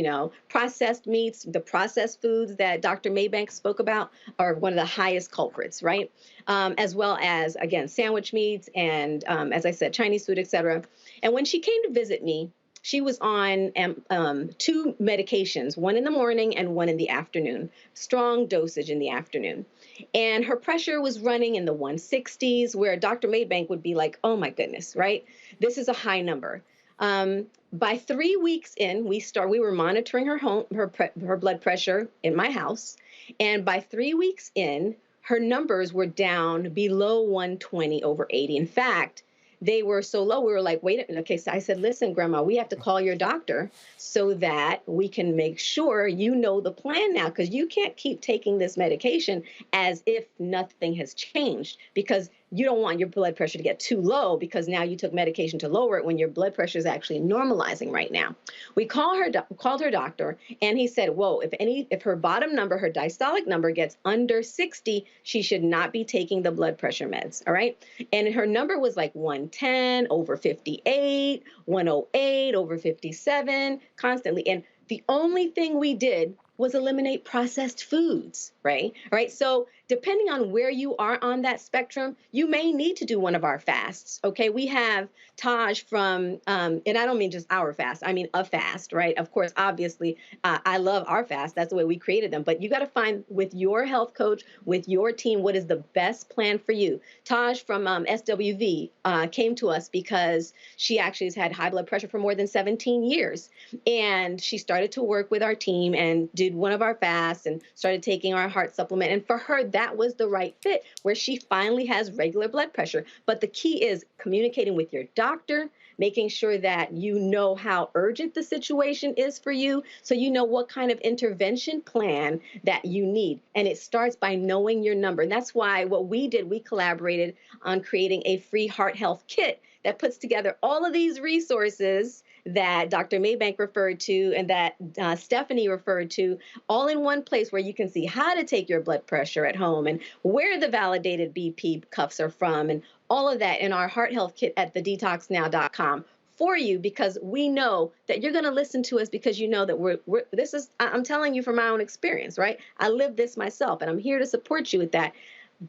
processed meats. The processed foods that Dr. Maybank spoke about are one of the highest culprits, right? As well as, again, sandwich meats and, as I said, Chinese food, et cetera. And when she came to visit me, she was on 2 medications, one in the morning and one in the afternoon, strong dosage in the afternoon. And her pressure was running in the 160s, where Dr. Maybank would be like, oh my goodness, right? This is a high number. By 3 weeks in, we were monitoring her blood pressure in my house. And by 3 weeks in, her numbers were down below 120 over 80. In fact, they were so low, we were like, wait a minute. Okay, so I said, listen, Grandma, we have to call your doctor so that we can make sure you know the plan now, because you can't keep taking this medication as if nothing has changed, because you don't want your blood pressure to get too low because now you took medication to lower it when your blood pressure is actually normalizing right now. We called her doctor, and he said, whoa, if her bottom number, her diastolic number gets under 60, she should not be taking the blood pressure meds, all right? And her number was like 110 over 58, 108 over 57, constantly. And the only thing we did was eliminate processed foods, right? All right. So depending on where you are on that spectrum, you may need to do one of our fasts. Okay, we have Taj from, and I don't mean just our fast, I mean a fast, right? Of course, obviously, I love our fast. That's the way we created them. But you got to find with your health coach, with your team, what is the best plan for you. Taj from SWV came to us because she actually has had high blood pressure for more than 17 years. And she started to work with our team and did one of our fasts and started taking our heart supplement. And for her, that was the right fit, where she finally has regular blood pressure. But the key is communicating with your doctor, making sure that you know how urgent the situation is for you, so you know what kind of intervention plan that you need. And it starts by knowing your number. And that's why what we did, we collaborated on creating a free heart health kit that puts together all of these resources that Dr. Maybank referred to and that Stephanie referred to, all in one place where you can see how to take your blood pressure at home and where the validated BP cuffs are from and all of that in our heart health kit at thedetoxnow.com for you, because we know that you're going to listen to us because you know that I'm telling you from my own experience, right? I live this myself and I'm here to support you with that.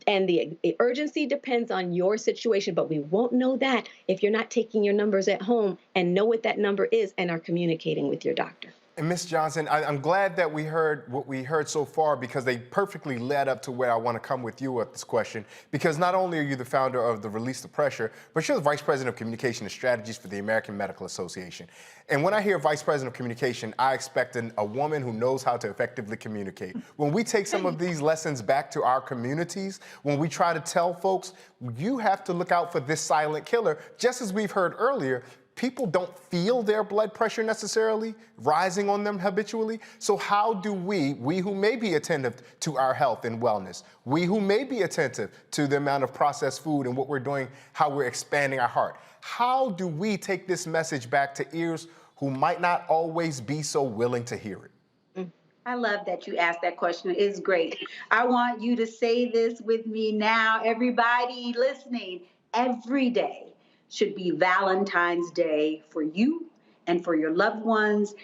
And the urgency depends on your situation, but we won't know that if you're not taking your numbers at home and know what that number is and are communicating with your doctor. And Ms. Johnson, I'm glad that we heard what we heard so far, because they perfectly led up to where I want to come with you with this question. Because not only are you the founder of the Release the Pressure, but you're the Vice President of Communication and Strategies for the American Medical Association. And when I hear Vice President of Communication, I expect a woman who knows how to effectively communicate. When we take some of these lessons back to our communities, when we try to tell folks, you have to look out for this silent killer, just as we've heard earlier, people don't feel their blood pressure necessarily rising on them habitually. So how do we who may be attentive to our health and wellness, we who may be attentive to the amount of processed food and what we're doing, how we're expanding our heart, how do we take this message back to ears who might not always be so willing to hear it? I love that you asked that question. It's great. I want you to say this with me now. Everybody listening, every day should be Valentine's Day for you and for your loved ones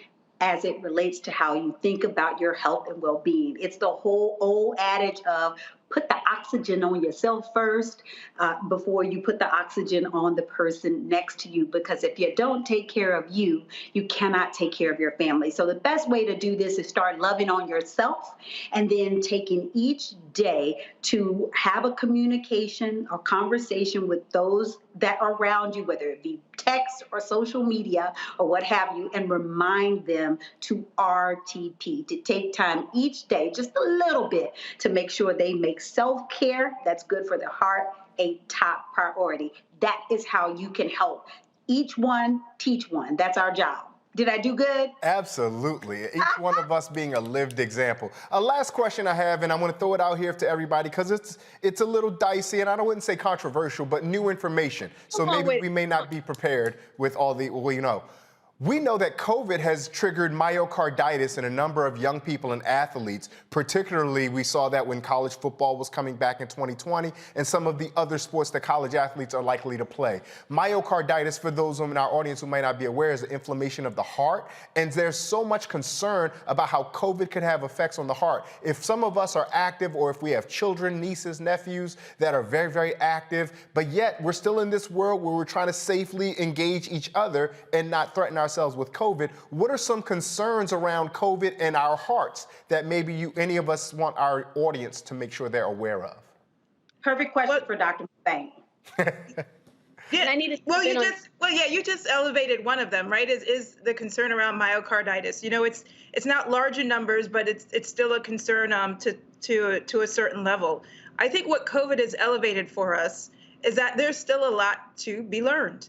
as it relates to how you think about your health and well-being. It's the whole old adage of put the oxygen on yourself first before you put the oxygen on the person next to you, because if you don't take care of you, you cannot take care of your family. So the best way to do this is start loving on yourself and then taking each day to have a communication or conversation with those that are around you, whether it be text or social media or what have you, and remind them to RTP, to take time each day, just a little bit, to make sure they make self-care that's good for the heart a top priority. That is how you can help. Each one, teach one. That's our job. Did I do good? Absolutely. Each one of us being a lived example. A last question I have, and I'm going to throw it out here to everybody because it's a little dicey, and I wouldn't say controversial, but new information. So maybe we may not be prepared with all the, We know that COVID has triggered myocarditis in a number of young people and athletes. Particularly, we saw that when college football was coming back in 2020 and some of the other sports that college athletes are likely to play. Myocarditis, for those in our audience who might not be aware, is the inflammation of the heart. And there's so much concern about how COVID could have effects on the heart. If some of us are active, or if we have children, nieces, nephews that are very, very active, but yet we're still in this world where we're trying to safely engage each other and not threaten ourselves with COVID, what are some concerns around COVID and our hearts that maybe any of us want our audience to make sure they're aware of? Perfect question for Dr. Bank. Yeah, you just elevated one of them, right? Is the concern around myocarditis. You know, it's not large in numbers, but it's still a concern to a certain level. I think what COVID has elevated for us is that there's still a lot to be learned.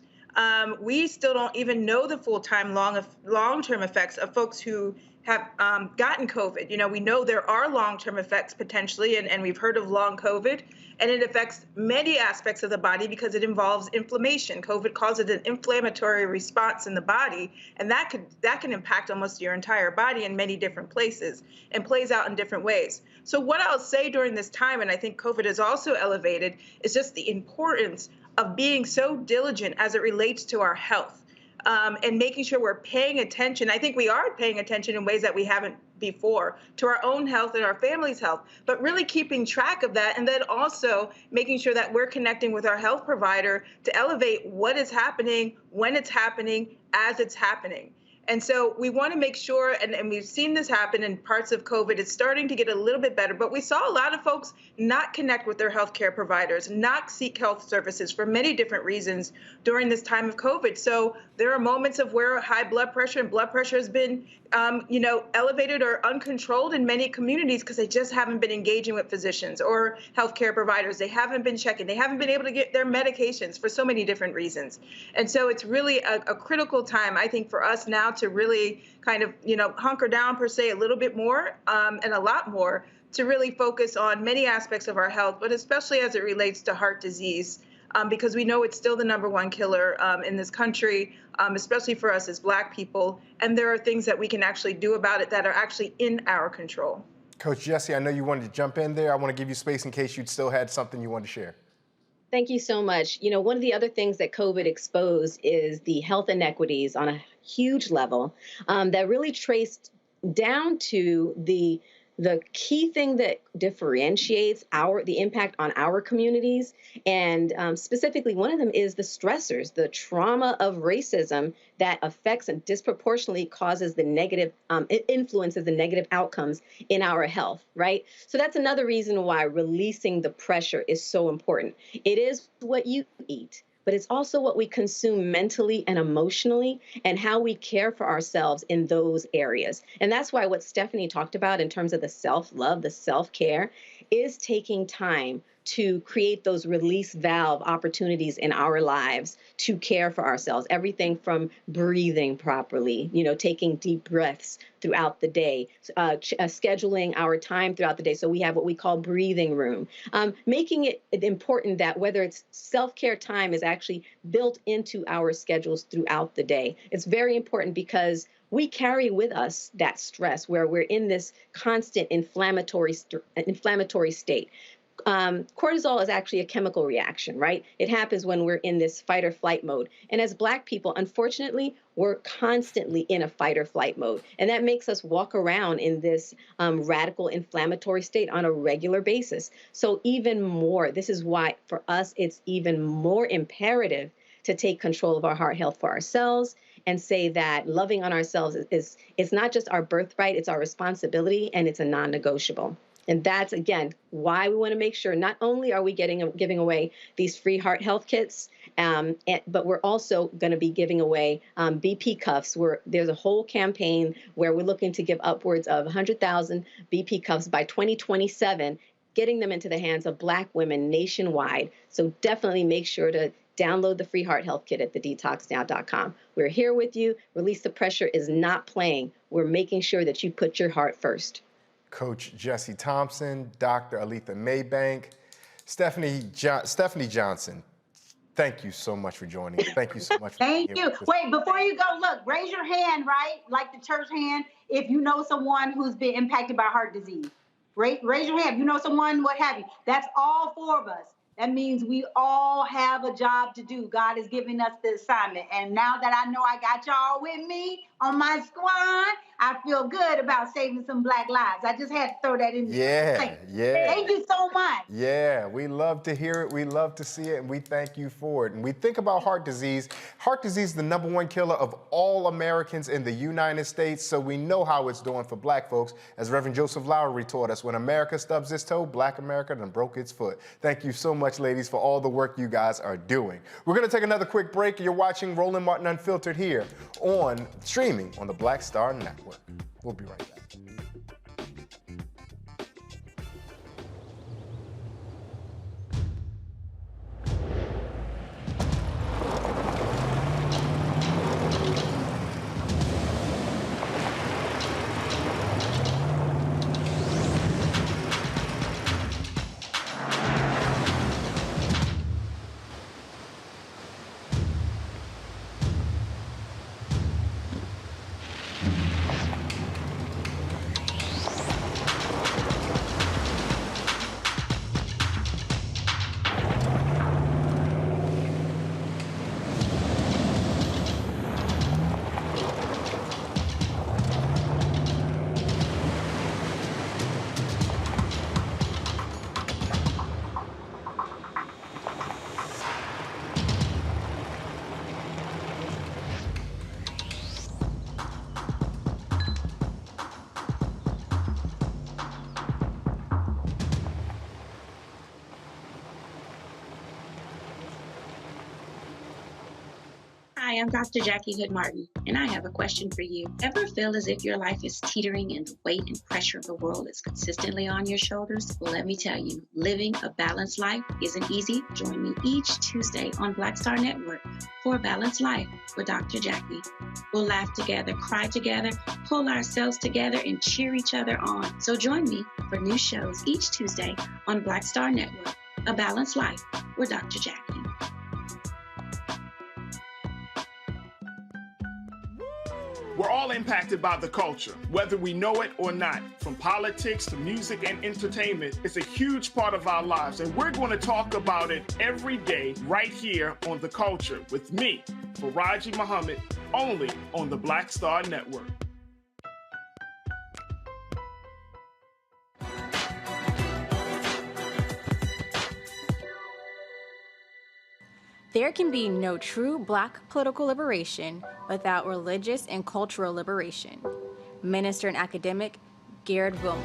We still don't even know the full-time long-term effects of folks who have gotten COVID. You know, we know there are long-term effects potentially, and we've heard of long COVID, and it affects many aspects of the body because it involves inflammation. COVID causes an inflammatory response in the body, and that can impact almost your entire body in many different places and plays out in different ways. So what I'll say during this time, and I think COVID has also elevated, is just the importance of being so diligent as it relates to our health. and making sure we're paying attention. I think we are paying attention in ways that we haven't before to our own health and our family's health, but really keeping track of that, and then also making sure that we're connecting with our health provider to elevate what is happening, when it's happening, as it's happening. And so we want to make sure, and we've seen this happen in parts of COVID, it's starting to get a little bit better, but we saw a lot of folks not connect with their healthcare providers, not seek health services for many different reasons during this time of COVID. So there are moments of where high blood pressure and blood pressure has been, elevated or uncontrolled in many communities because they just haven't been engaging with physicians or healthcare providers. They haven't been checking. They haven't been able to get their medications for so many different reasons. And so it's really a critical time, I think, for us now to really kind of, hunker down per se a little bit more and a lot more to really focus on many aspects of our health, but especially as it relates to heart disease, because we know it's still the #1 killer in this country, especially for us as Black people. And there are things that we can actually do about it that are actually in our control. Coach Jesse, I know you wanted to jump in there. I want to give you space in case you still had something you wanted to share. Thank you so much. One of the other things that COVID exposed is the health inequities on a huge level that really traced down to the key thing that differentiates the impact on our communities. And specifically, one of them is the stressors, the trauma of racism that affects and disproportionately causes the negative, it influences the negative outcomes in our health, right? So that's another reason why releasing the pressure is so important. It is what you eat, but it's also what we consume mentally and emotionally and how we care for ourselves in those areas. And that's why what Stephanie talked about in terms of the self-love, the self-care, is taking time to create those release valve opportunities in our lives to care for ourselves. Everything from breathing properly, taking deep breaths throughout the day, scheduling our time throughout the day. So we have what we call breathing room, making it important that whether it's self-care time is actually built into our schedules throughout the day. It's very important because we carry with us that stress where we're in this constant inflammatory state. Cortisol is actually a chemical reaction, right? It happens when we're in this fight or flight mode. And as Black people, unfortunately, we're constantly in a fight or flight mode. And that makes us walk around in this radical inflammatory state on a regular basis. So even more, this is why for us, it's even more imperative to take control of our heart health for ourselves and say that loving on ourselves is not just our birthright, it's our responsibility, and it's a non-negotiable. And that's, again, why we want to make sure not only are we giving away these free heart health kits, but we're also going to be giving away BP cuffs. There's a whole campaign where we're looking to give upwards of 100,000 BP cuffs by 2027, getting them into the hands of Black women nationwide. So definitely make sure to download the free heart health kit at thedetoxnow.com. We're here with you. Release the Pressure is not playing. We're making sure that you put your heart first. Coach Jesse Thompson, Dr. Aletha Maybank, Stephanie Johnson, thank you so much for joining. Thank you so much. Thank you. Wait, before you go, look, raise your hand, right? Like the church hand, if you know someone who's been impacted by heart disease. Raise your hand. You know someone, what have you. That's all 4 of us. That means we all have a job to do. God is giving us the assignment. And now that I know I got y'all with me on my squad, I feel good about saving some Black lives. I just had to throw that in there. Yeah. Thank you so much. Yeah, we love to hear it. We love to see it, and we thank you for it. And we think about heart disease. Heart disease is the #1 killer of all Americans in the United States, so we know how it's doing for Black folks. As Reverend Joseph Lowery taught us, when America stubs its toe, Black America done broke its foot. Thank you so much, ladies, for all the work you guys are doing. We're going to take another quick break. You're watching Roland Martin Unfiltered here on streaming on the Black Star Network. We'll be right back. Hi, I'm Dr. Jackie Hood Martin, and I have a question for you. Ever feel as if your life is teetering and the weight and pressure of the world is consistently on your shoulders? Well, let me tell you, living a balanced life isn't easy. Join me each Tuesday on Black Star Network for A Balanced Life with Dr. Jackie. We'll laugh together, cry together, pull ourselves together, and cheer each other on. So join me for new shows each Tuesday on Black Star Network, A Balanced Life with Dr. Jackie. We're all impacted by the culture, whether we know it or not. From politics to music and entertainment, it's a huge part of our lives, and we're going to talk about it every day right here on The Culture with me, Faraji Muhammad, only on the Black Star Network. There can be no true Black political liberation without religious and cultural liberation. Minister and academic Garrett Wilmore.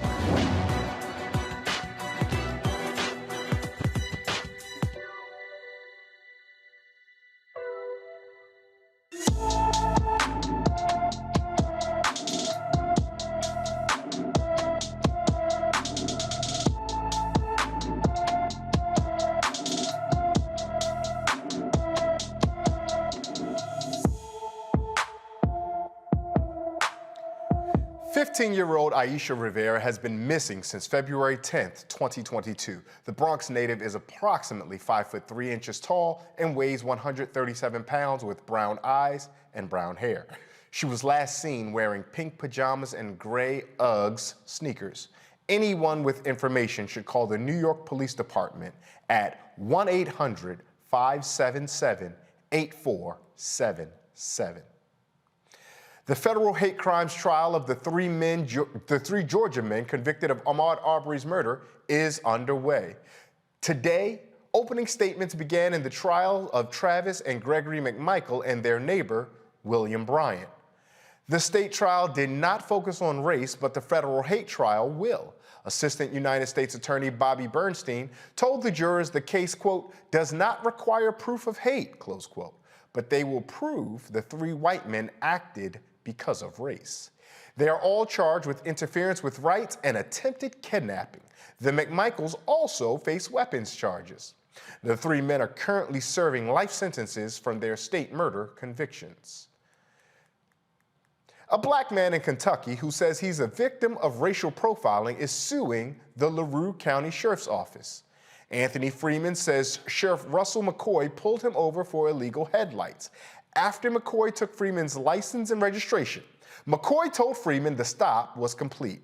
15-year-old Aisha Rivera has been missing since February 10th, 2022. The Bronx native is approximately 5'3" tall and weighs 137 pounds with brown eyes and brown hair. She was last seen wearing pink pajamas and gray Uggs sneakers. Anyone with information should call the New York Police Department at 1-800-577-8477. The federal hate crimes trial of the three Georgia men convicted of Ahmaud Arbery's murder is underway. Today, opening statements began in the trial of Travis and Gregory McMichael and their neighbor, William Bryant. The state trial did not focus on race, but the federal hate trial will. Assistant United States Attorney Bobby Bernstein told the jurors the case, quote, does not require proof of hate, close quote, but they will prove the three white men acted because of race. They are all charged with interference with rights and attempted kidnapping. The McMichaels also face weapons charges. The three men are currently serving life sentences from their state murder convictions. A black man in Kentucky who says he's a victim of racial profiling is suing the LaRue County Sheriff's Office. Anthony Freeman says Sheriff Russell McCoy pulled him over for illegal headlights. After McCoy took Freeman's license and registration, McCoy told Freeman the stop was complete.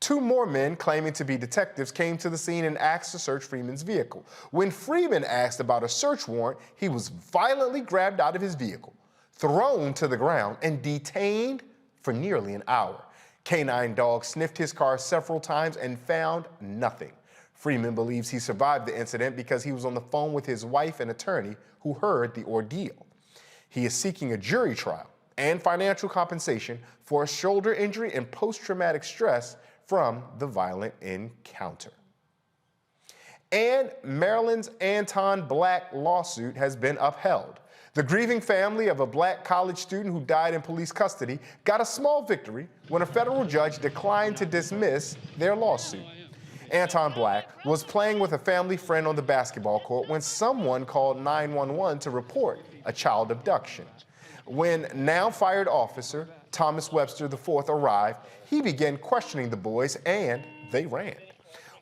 Two more men claiming to be detectives came to the scene and asked to search Freeman's vehicle. When Freeman asked about a search warrant, he was violently grabbed out of his vehicle, thrown to the ground, and detained for nearly an hour. Canine dogs sniffed his car several times and found nothing. Freeman believes he survived the incident because he was on the phone with his wife and attorney who heard the ordeal. He is seeking a jury trial and financial compensation for a shoulder injury and post-traumatic stress from the violent encounter. And Maryland's Anton Black lawsuit has been upheld. The grieving family of a black college student who died in police custody got a small victory when a federal judge declined to dismiss their lawsuit. Anton Black was playing with a family friend on the basketball court when someone called 911 to report a child abduction. When now fired officer Thomas Webster IV arrived, he began questioning the boys and they ran.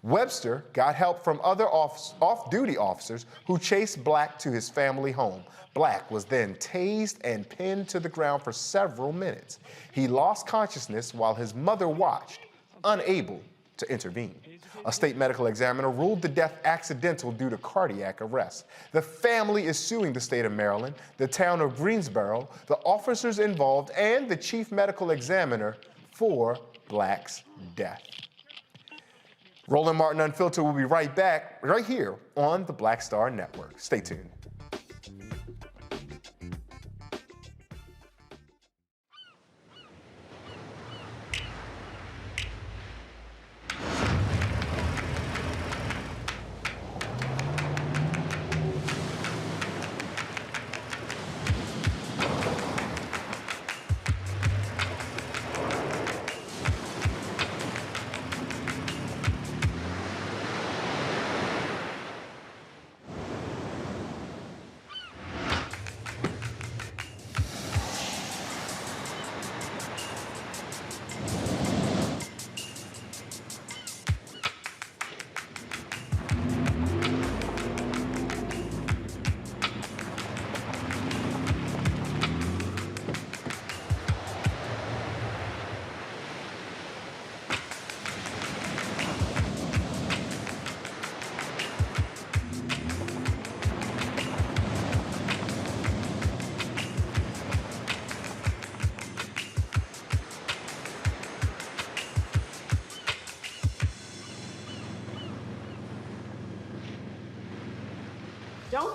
Webster got help from other off-duty officers who chased Black to his family home. Black was then tased and pinned to the ground for several minutes. He lost consciousness while his mother watched, unable to intervene. A state medical examiner ruled the death accidental due to cardiac arrest. The family is suing the state of Maryland, the town of Greensboro, the officers involved, and the chief medical examiner for Black's death. Roland Martin Unfiltered will be right back, right here on the Black Star Network. Stay tuned.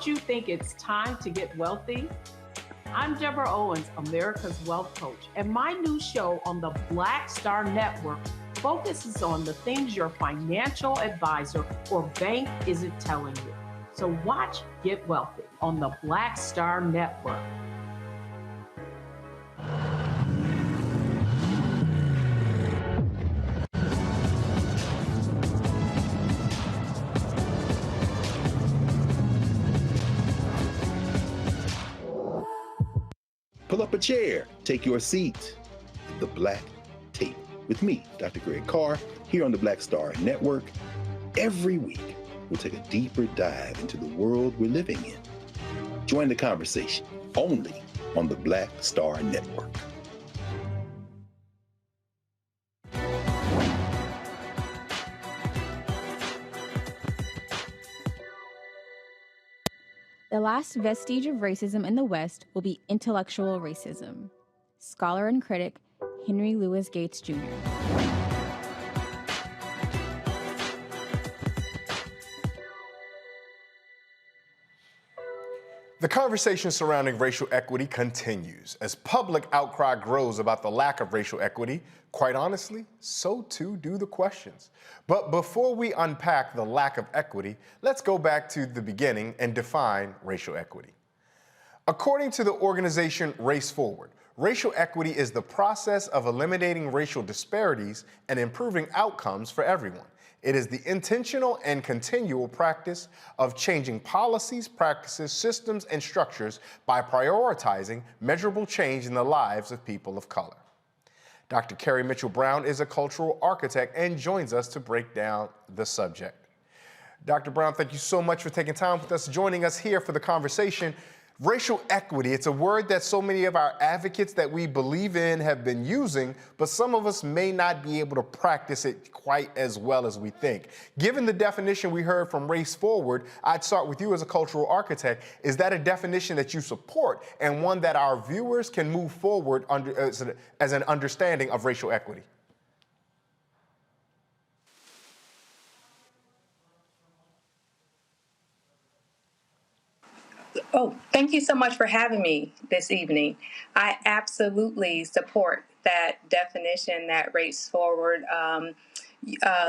Don't you think it's time to get wealthy? I'm Deborah Owens, America's Wealth Coach, and my new show on the Black Star Network focuses on the things your financial advisor or bank isn't telling you. So watch Get Wealthy on the Black Star Network. Pull up a chair, take your seat. The Black Tape with me, Dr. Greg Carr, here on the Black Star Network. Every week, we'll take a deeper dive into the world we're living in. Join the conversation only on the Black Star Network. The last vestige of racism in the West will be intellectual racism. Scholar and critic Henry Louis Gates Jr. The conversation surrounding racial equity continues. As public outcry grows about the lack of racial equity, quite honestly, so too do the questions. But before we unpack the lack of equity, let's go back to the beginning and define racial equity. According to the organization Race Forward, racial equity is the process of eliminating racial disparities and improving outcomes for everyone. It is the intentional and continual practice of changing policies, practices, systems, and structures by prioritizing measurable change in the lives of people of color. Dr. Carrie Mitchell-Brown is a cultural architect and joins us to break down the subject. Dr. Brown, thank you so much for taking time with us, joining us here for the conversation. Racial equity, it's a word that so many of our advocates that we believe in have been using, but some of us may not be able to practice it quite as well as we think. Given the definition we heard from Race Forward, I'd start with you as a cultural architect. Is that a definition that you support and one that our viewers can move forward under, as an understanding of racial equity? Oh, thank you so much for having me this evening. I absolutely support that definition that Race Forward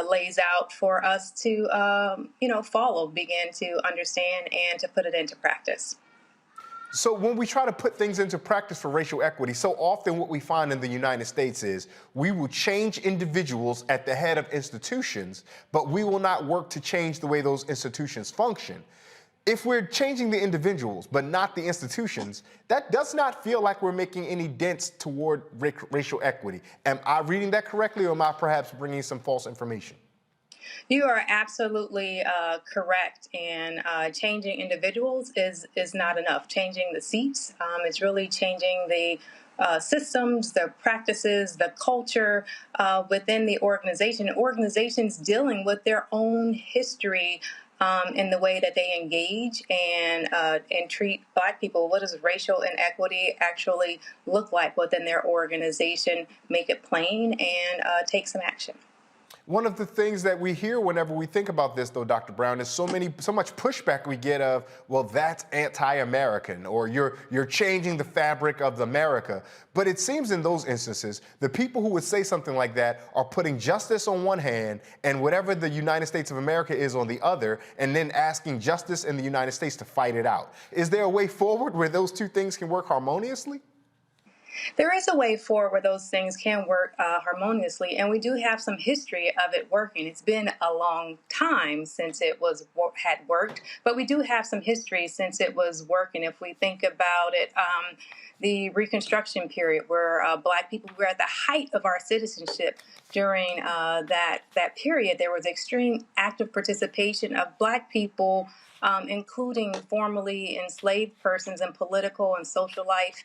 lays out for us to, follow, begin to understand, and to put it into practice. So when we try to put things into practice for racial equity, so often what we find in the United States is we will change individuals at the head of institutions, but we will not work to change the way those institutions function. If we're changing the individuals, but not the institutions, that does not feel like we're making any dents toward racial equity. Am I reading that correctly, or am I perhaps bringing some false information? You are absolutely correct. And changing individuals is not enough. Changing the seats is really changing the systems, the practices, the culture within the organization. Organizations dealing with their own history in the way that they engage and treat Black people. What does racial inequity actually look like within their organization? Make it plain and take some action. One of the things that we hear whenever we think about this, though, Dr. Brown, is so much pushback we get of, well, that's anti-American, or you're changing the fabric of America. But it seems in those instances, the people who would say something like that are putting justice on one hand and whatever the United States of America is on the other, and then asking justice in the United States to fight it out. Is there a way forward where those two things can work harmoniously? There is a way forward where those things can work harmoniously, and we do have some history of it working. It's been a long time since it had worked, but we do have some history since it was working. If we think about it, the Reconstruction period, where Black people were at the height of our citizenship during that period, there was extreme active participation of Black people, including formerly enslaved persons in political and social life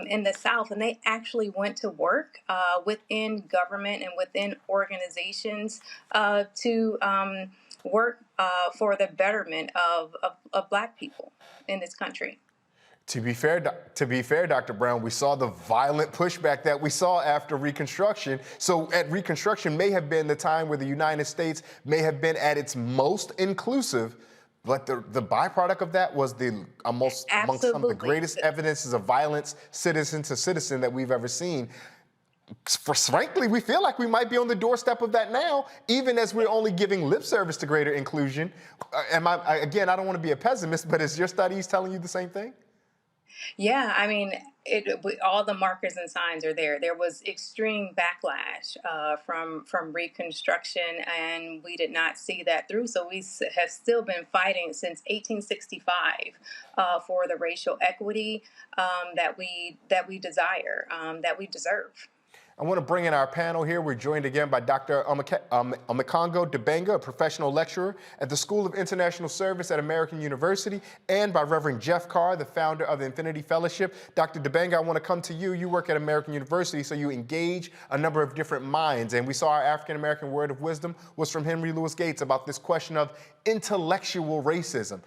in the South. And they actually went to work within government and within organizations to work for the betterment of Black people in this country. To be fair, Dr. Brown, we saw the violent pushback that we saw after Reconstruction. So at Reconstruction may have been the time where the United States may have been at its most inclusive. But the byproduct of that was amongst some of the greatest evidences of violence, citizen to citizen, that we've ever seen. Frankly, we feel like we might be on the doorstep of that now, even as we're only giving lip service to greater inclusion. Again, I don't want to be a pessimist, but is your studies telling you the same thing? Yeah, I mean, all the markers and signs are there. There was extreme backlash from Reconstruction, and we did not see that through. So we have still been fighting since 1865 for the racial equity that we desire, that we deserve. I want to bring in our panel here. We're joined again by Dr. Omekongo Dibanga, a professional lecturer at the School of International Service at American University, and by Reverend Jeff Carr, the founder of the Infinity Fellowship. Dr. Dibanga, I want to come to you. You work at American University, so you engage a number of different minds. And we saw our African-American word of wisdom was from Henry Louis Gates about this question of intellectual racism.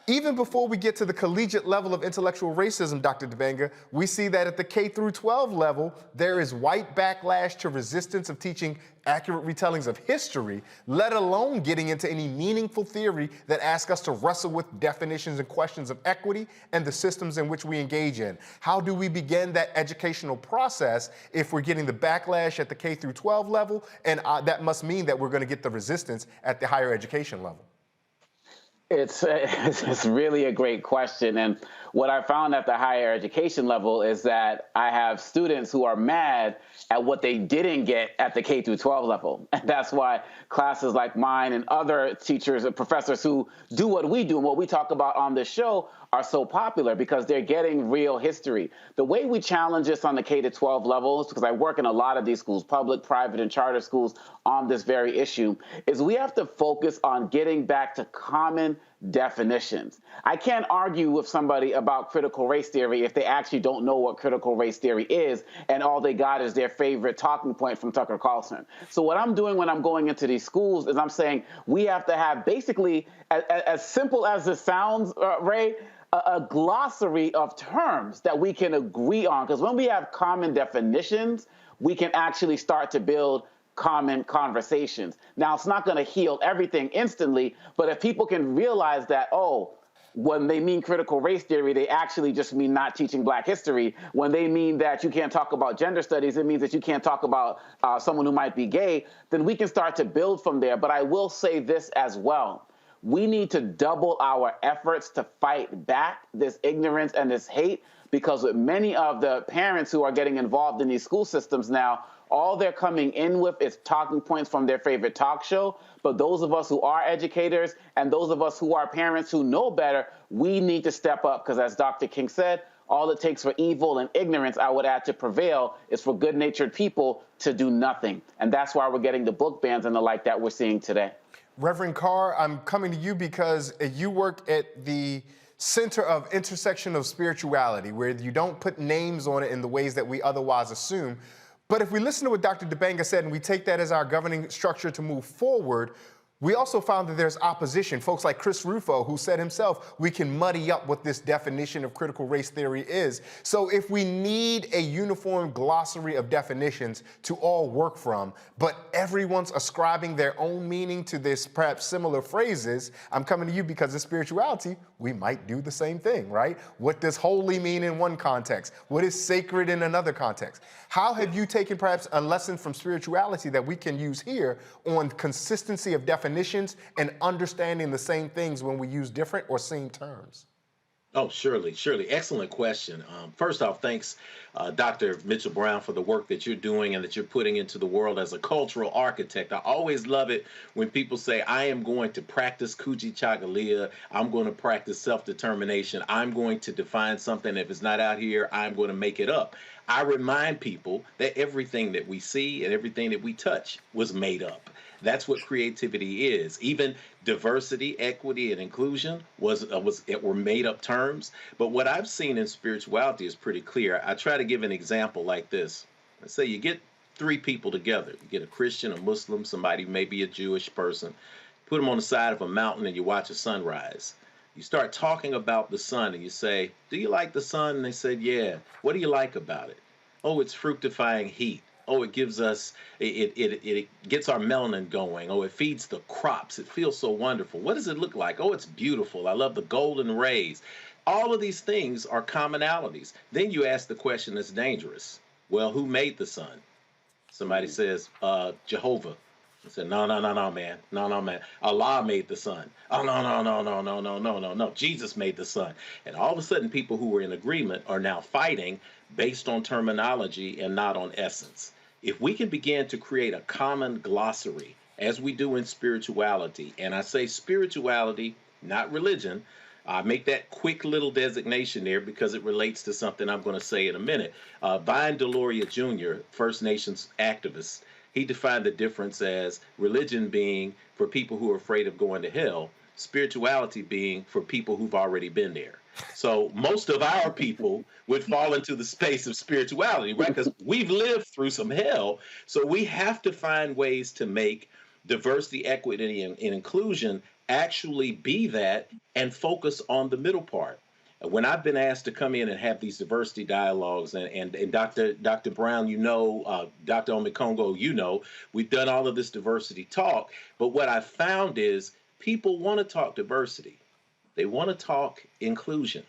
Even before we get to the collegiate level of intellectual racism, Dr. Dibanga, we see that at the K through 12 level, there is white backlash to resistance of teaching accurate retellings of history, let alone getting into any meaningful theory that asks us to wrestle with definitions and questions of equity and the systems in which we engage in. How do we begin that educational process if we're getting the backlash at the K through 12 level? And that must mean that we're going to get the resistance at the higher education level. It's really a great question. And what I found at the higher education level is that I have students who are mad at what they didn't get at the K through 12 level. And that's why classes like mine and other teachers and professors who do what we do and what we talk about on this show are so popular, because they're getting real history. The way we challenge this on the K to 12 levels, because I work in a lot of these schools, public, private, and charter schools, on this very issue, is we have to focus on getting back to common definitions. I can't argue with somebody about critical race theory if they actually don't know what critical race theory is and all they got is their favorite talking point from Tucker Carlson. So what I'm doing when I'm going into these schools is I'm saying we have to have basically, as simple as this sounds, Ray, a glossary of terms that we can agree on. Because when we have common definitions, we can actually start to build common conversations. Now, it's not going to heal everything instantly, but if people can realize that, oh, when they mean critical race theory, they actually just mean not teaching Black history. When they mean that you can't talk about gender studies, it means that you can't talk about someone who might be gay, then we can start to build from there. But I will say this as well. We need to double our efforts to fight back this ignorance and this hate, because with many of the parents who are getting involved in these school systems now, all they're coming in with is talking points from their favorite talk show. But those of us who are educators and those of us who are parents who know better, we need to step up, because as Dr. King said, all it takes for evil and ignorance, I would add, to prevail is for good-natured people to do nothing. And that's why we're getting the book bans and the like that we're seeing today. Reverend Carr, I'm coming to you because you work at the center of intersection of spirituality, where you don't put names on it in the ways that we otherwise assume. But if we listen to what Dr. Dibanga said and we take that as our governing structure to move forward, we also found that there's opposition. Folks like Chris Rufo, who said himself, we can muddy up what this definition of critical race theory is. So if we need a uniform glossary of definitions to all work from, but everyone's ascribing their own meaning to this perhaps similar phrases, I'm coming to you because of spirituality, we might do the same thing, right? What does holy mean in one context? What is sacred in another context? How have you taken perhaps a lesson from spirituality that we can use here on consistency of definitions and understanding the same things when we use different or same terms? Oh, surely. Excellent question. First off, thanks, Dr. Mitchell Brown, for the work that you're doing and that you're putting into the world as a cultural architect. I always love it when people say, I am going to practice Kujichagulia. I'm going to practice self-determination. I'm going to define something. If it's not out here, I'm going to make it up. I remind people that everything that we see and everything that we touch was made up. That's what creativity is. Even diversity, equity, and inclusion were made up terms. But what I've seen in spirituality is pretty clear. I try to give an example like this. Let's say you get three people together. You get a Christian, a Muslim, somebody maybe a Jewish person. Put them on the side of a mountain and you watch a sunrise. You start talking about the sun and you say, do you like the sun? And they said, yeah. What do you like about it? Oh, it's fructifying heat. Oh, it gives us, it gets our melanin going. Oh, it feeds the crops. It feels so wonderful. What does it look like? Oh, it's beautiful. I love the golden rays. All of these things are commonalities. Then you ask the question that's dangerous. Well, who made the sun? Somebody says, Jehovah. I said, no, man. No, man. Allah made the sun. Oh, no. Jesus made the sun. And all of a sudden, people who were in agreement are now fighting based on terminology and not on essence. If we can begin to create a common glossary, as we do in spirituality, and I say spirituality, not religion, I make that quick little designation there because it relates to something I'm going to say in a minute. Vine Deloria Jr., First Nations activist, he defined the difference as religion being for people who are afraid of going to hell, spirituality being for people who've already been there. So most of our people would fall into the space of spirituality, right? Because we've lived through some hell. So we have to find ways to make diversity, equity, and inclusion actually be that and focus on the middle part. When I've been asked to come in and have these diversity dialogues, and Dr. Brown, Dr. Omekongo, we've done all of this diversity talk, but what I found is people want to talk diversity. They want to talk inclusion.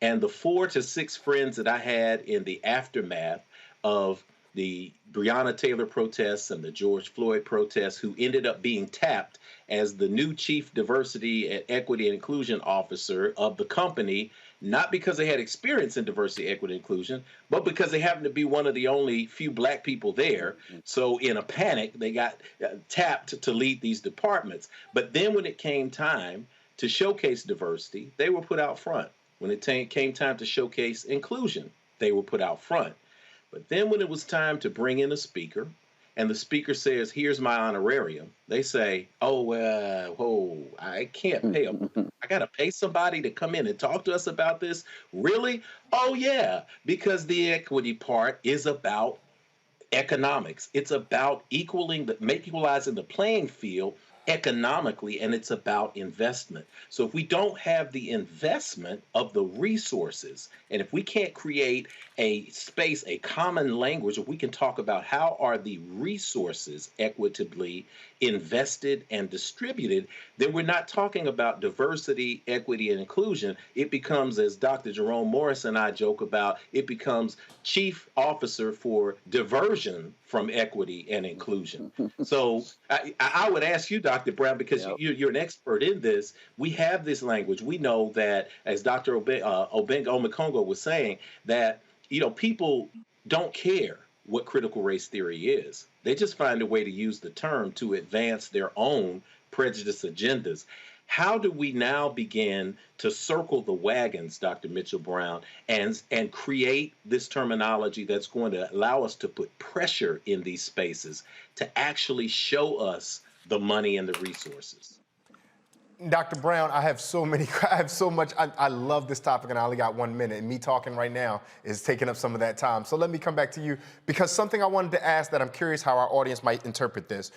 And the 4 to 6 friends that I had in the aftermath of the Breonna Taylor protests and the George Floyd protests, who ended up being tapped as the new chief diversity and equity and inclusion officer of the company, not because they had experience in diversity, equity, and inclusion, but because they happened to be one of the only few black people there. So in a panic, they got tapped to lead these departments. But then when it came time to showcase diversity, they were put out front. When it came time to showcase inclusion, they were put out front. But then when it was time to bring in a speaker, and the speaker says, here's my honorarium, they say, I can't pay I got to pay somebody to come in and talk to us about this? Really? Oh, yeah, because the equity part is about economics. It's about equalizing the playing field economically, and it's about investment. So if we don't have the investment of the resources, and if we can't create a space, a common language, if we can talk about how are the resources equitably invested and distributed, then we're not talking about diversity, equity, and inclusion. It becomes, as Dr. Jerome Morris and I joke about, it becomes chief officer for diversion from equity and inclusion. So I would ask you, Dr. Brown, because you're an expert in this, we have this language. We know that, as Dr. Omekongo was saying, that people don't care what critical race theory is. They just find a way to use the term to advance their own prejudice agendas. How do we now begin to circle the wagons, Dr. Mitchell Brown, and create this terminology that's going to allow us to put pressure in these spaces to actually show us the money and the resources? Dr. Brown, I have so much. I love this topic, and I only got 1 minute, and me talking right now is taking up some of that time. So let me come back to you, because something I wanted to ask that I'm curious how our audience might interpret this.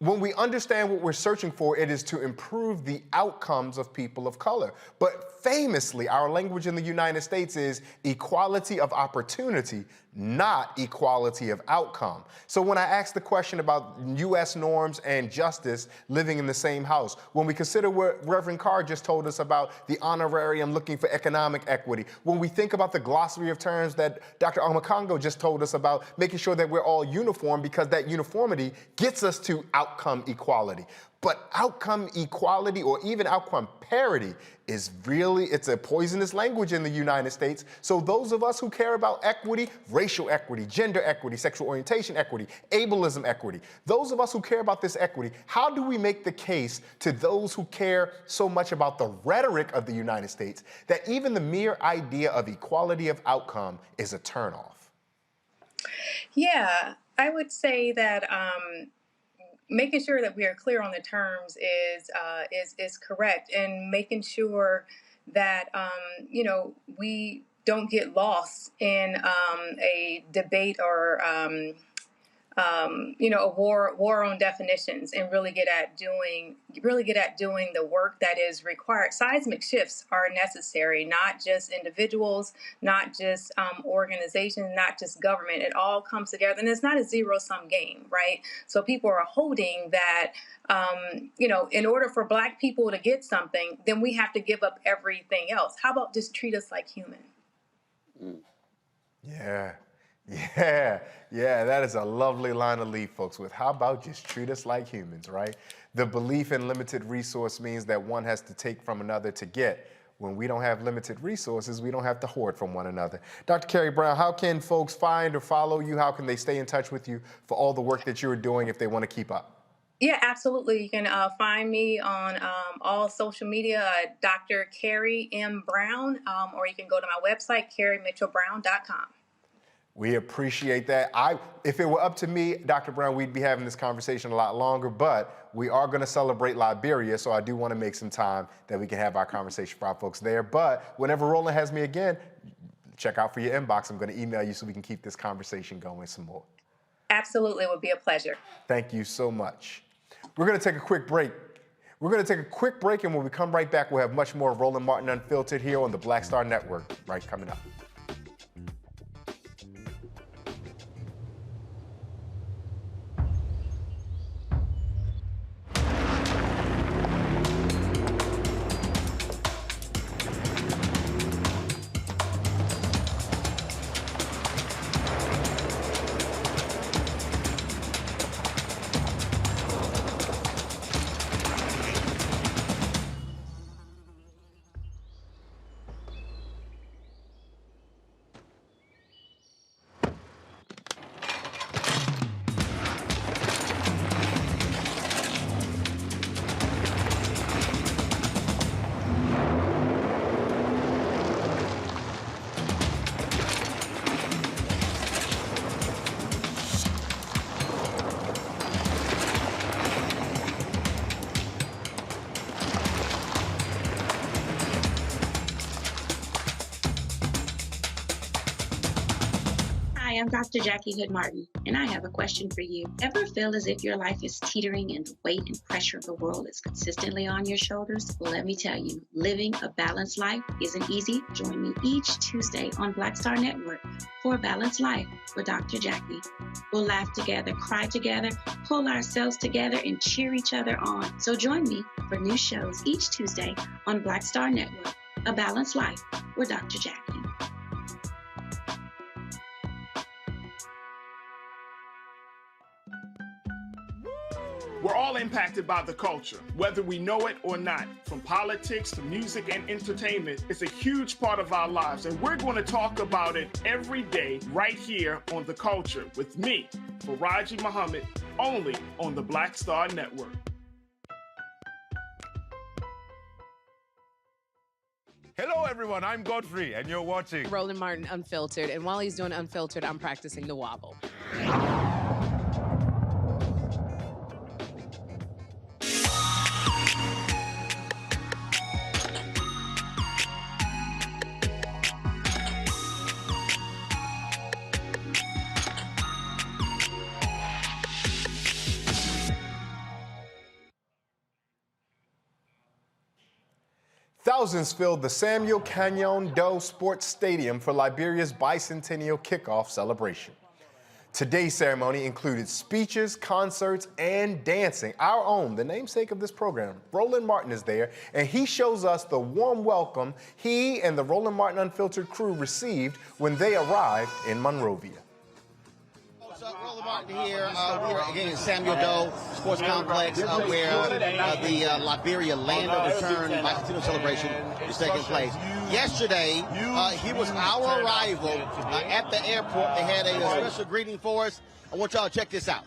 When we understand what we're searching for, it is to improve the outcomes of people of color. But famously, our language in the United States is equality of opportunity, not equality of outcome. So when I ask the question about U.S. norms and justice living in the same house, when we consider what Reverend Carr just told us about the honorarium looking for economic equity, when we think about the glossary of terms that Dr. Omekongo just told us about, making sure that we're all uniform, because that uniformity gets us to outcome equality. But outcome equality, or even outcome parity, is really, it's a poisonous language in the United States. So those of us who care about equity, racial equity, gender equity, sexual orientation equity, ableism equity, those of us who care about this equity, how do we make the case to those who care so much about the rhetoric of the United States that even the mere idea of equality of outcome is a turnoff? Yeah, I would say that making sure that we are clear on the terms is correct, and making sure that we don't get lost in a debate or war on definitions and really get at doing the work that is required. Seismic shifts are necessary, not just individuals, not just organizations, not just government. It all comes together, and it's not a zero-sum game, right? So people are holding that, in order for Black people to get something, then we have to give up everything else. How about just treat us like human? Yeah, that is a lovely line to leave folks with. How about just treat us like humans, right? The belief in limited resource means that one has to take from another to get. When we don't have limited resources, we don't have to hoard from one another. Dr. Carrie Brown, how can folks find or follow you? How can they stay in touch with you for all the work that you're doing if they want to keep up? Yeah, absolutely. You can find me on all social media, Dr. Carrie M. Brown, or you can go to my website, carriemitchellbrown.com. We appreciate that. If it were up to me, Dr. Brown, we'd be having this conversation a lot longer, but we are going to celebrate Liberia, so I do want to make some time that we can have our conversation for our folks there. But whenever Roland has me again, check out for your inbox. I'm going to email you so we can keep this conversation going some more. Absolutely. It would be a pleasure. Thank you so much. We're going to take a quick break. And when we come right back, we'll have much more of Roland Martin Unfiltered here on the Black Star Network, right coming up. Hi, I'm Dr. Jackie Hood Martin, and I have a question for you. Ever feel as if your life is teetering and the weight and pressure of the world is consistently on your shoulders? Well, let me tell you, living a balanced life isn't easy. Join me each Tuesday on Black Star Network for A Balanced Life with Dr. Jackie. We'll laugh together, cry together, pull ourselves together, and cheer each other on. So join me for new shows each Tuesday on Black Star Network, A Balanced Life with Dr. Jackie. We're all impacted by the culture, whether we know it or not. From politics to music and entertainment, it's a huge part of our lives, and we're going to talk about it every day right here on The Culture with me, Faraji Muhammad, only on the Black Star Network. Hello, everyone. I'm Godfrey, and you're watching Roland Martin Unfiltered, and while he's doing Unfiltered, I'm practicing the wobble. Thousands filled the Samuel Canyon Doe Sports Stadium for Liberia's bicentennial kickoff celebration. Today's ceremony included speeches, concerts, and dancing. Our own, the namesake of this program, Roland Martin, is there, and he shows us the warm welcome he and the Roland Martin Unfiltered crew received when they arrived in Monrovia. Roland Martin here. We are again in Samuel Doe Sports Complex where the Liberia Land of Return bicentennial celebration is taking place. Yesterday, he was our arrival at the airport. They had a special greeting for us. I want y'all to check this out.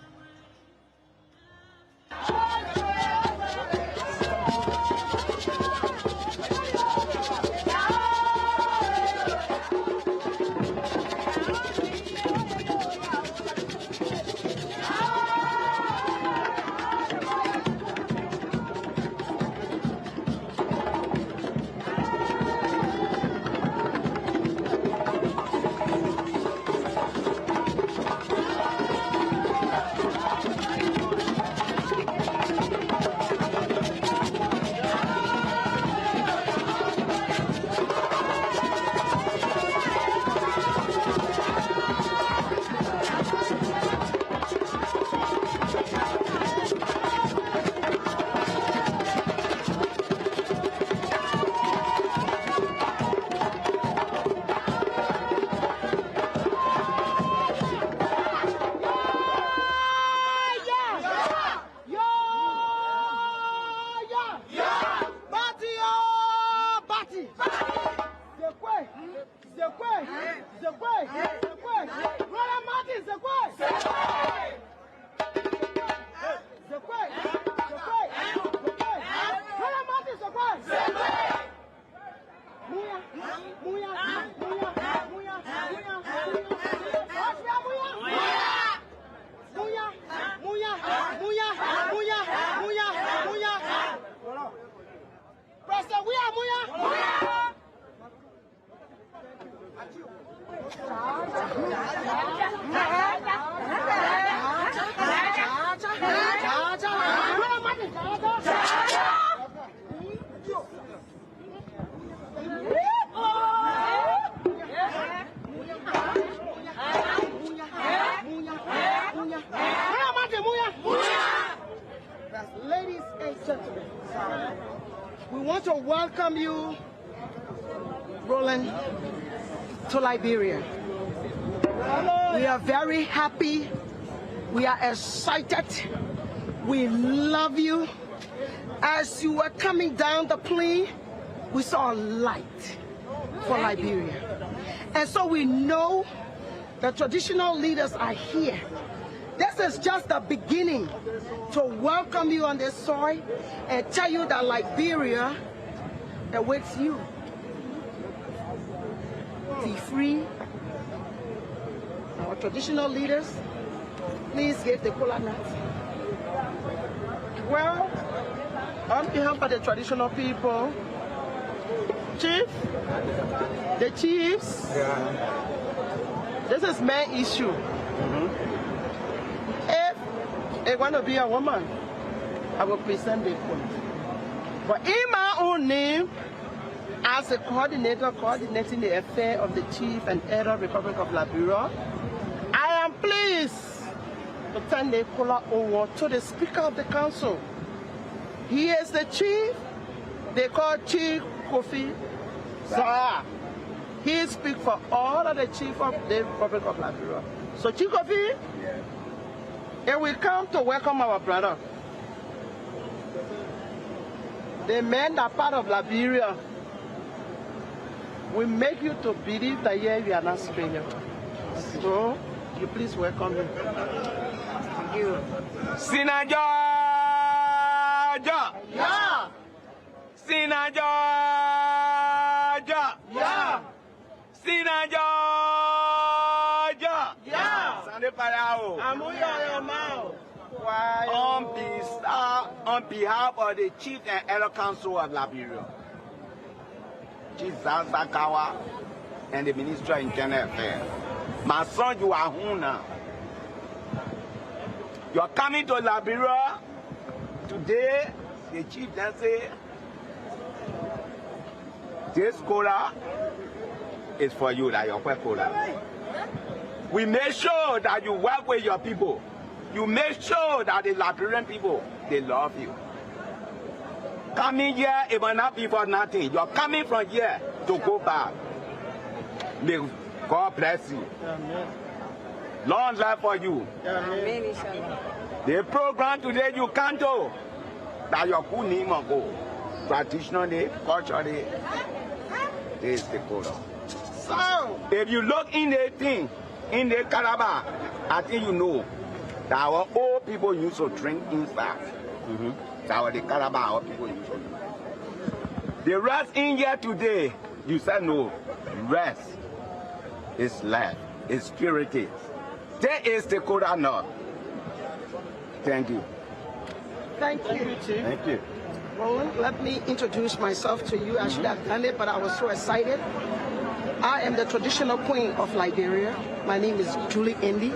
Ladies and gentlemen, we want to welcome you, Roland, to Liberia. We are very happy. We are excited. We love you. As you were coming down the plane, we saw a light for Liberia. And so we know the traditional leaders are here. This is just the beginning to welcome you on this soil and tell you that Liberia awaits you. Be free. Our traditional leaders, please give the kola nut. Well, on behalf of the traditional people, Chief, the chiefs, this is main issue. If they want to be a woman, I will present the point. But in my own name, as a coordinator coordinating the affair of the Chief and Elder Republic of Liberia, I am pleased to turn the kola over to the Speaker of the Council. He is the Chief, they call Chief Kofi Zah. He speaks for all of the Chief of the Republic of Liberia. So Chief Kofi, and we come to welcome our brother. The men that are part of Liberia, we make you to believe that here we are not strangers. So, you please welcome him. Thank you. Sinaja! Yeah! Sinaja! Yeah! Sinaja! Yeah! Sande Parao. On behalf of the Chief and Elder Council of Liberia, Chief Zazakawa and the Minister of Internal Affairs, my son, you are home now. You are coming to Liberia today. The Chief then say, this cola is for you, that your cola. We make sure that you work with your people. You make sure that the Liberian people, they love you. Coming here, it will not be for nothing. You're coming from here to go back. May God bless you. Amen. Long life for you. Amen. The program today you can't do. That your good name will go. Traditionally, culturally, this is the code. So, if you look in the thing, in the Calabar, I think you know that our old people used to drink inside. That the Calabar, our people used to drink. The rest in here today, you said no. Rest is life, is purity. That is the code or not. Thank you. Thank you, Chief. Thank you. Roland, let me introduce myself to you. I should have done it, but I was so excited. I am the traditional queen of Liberia. My name is Julie Indy,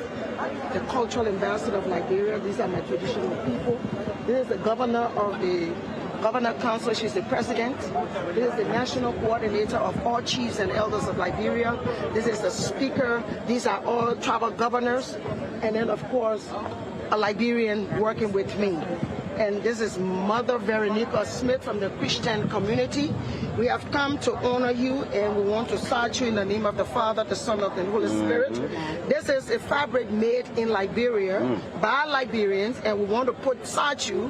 the cultural ambassador of Liberia. These are my traditional people. This is the governor of the Governor Council. She's the president. This is the national coordinator of all chiefs and elders of Liberia. This is the speaker. These are all tribal governors. And then, of course, a Liberian working with me. And this is Mother Veronica Smith from the Christian community. We have come to honor you, and we want to salute you in the name of the Father, the Son, and the Holy Spirit. This is a fabric made in Liberia by Liberians, and we want to put salute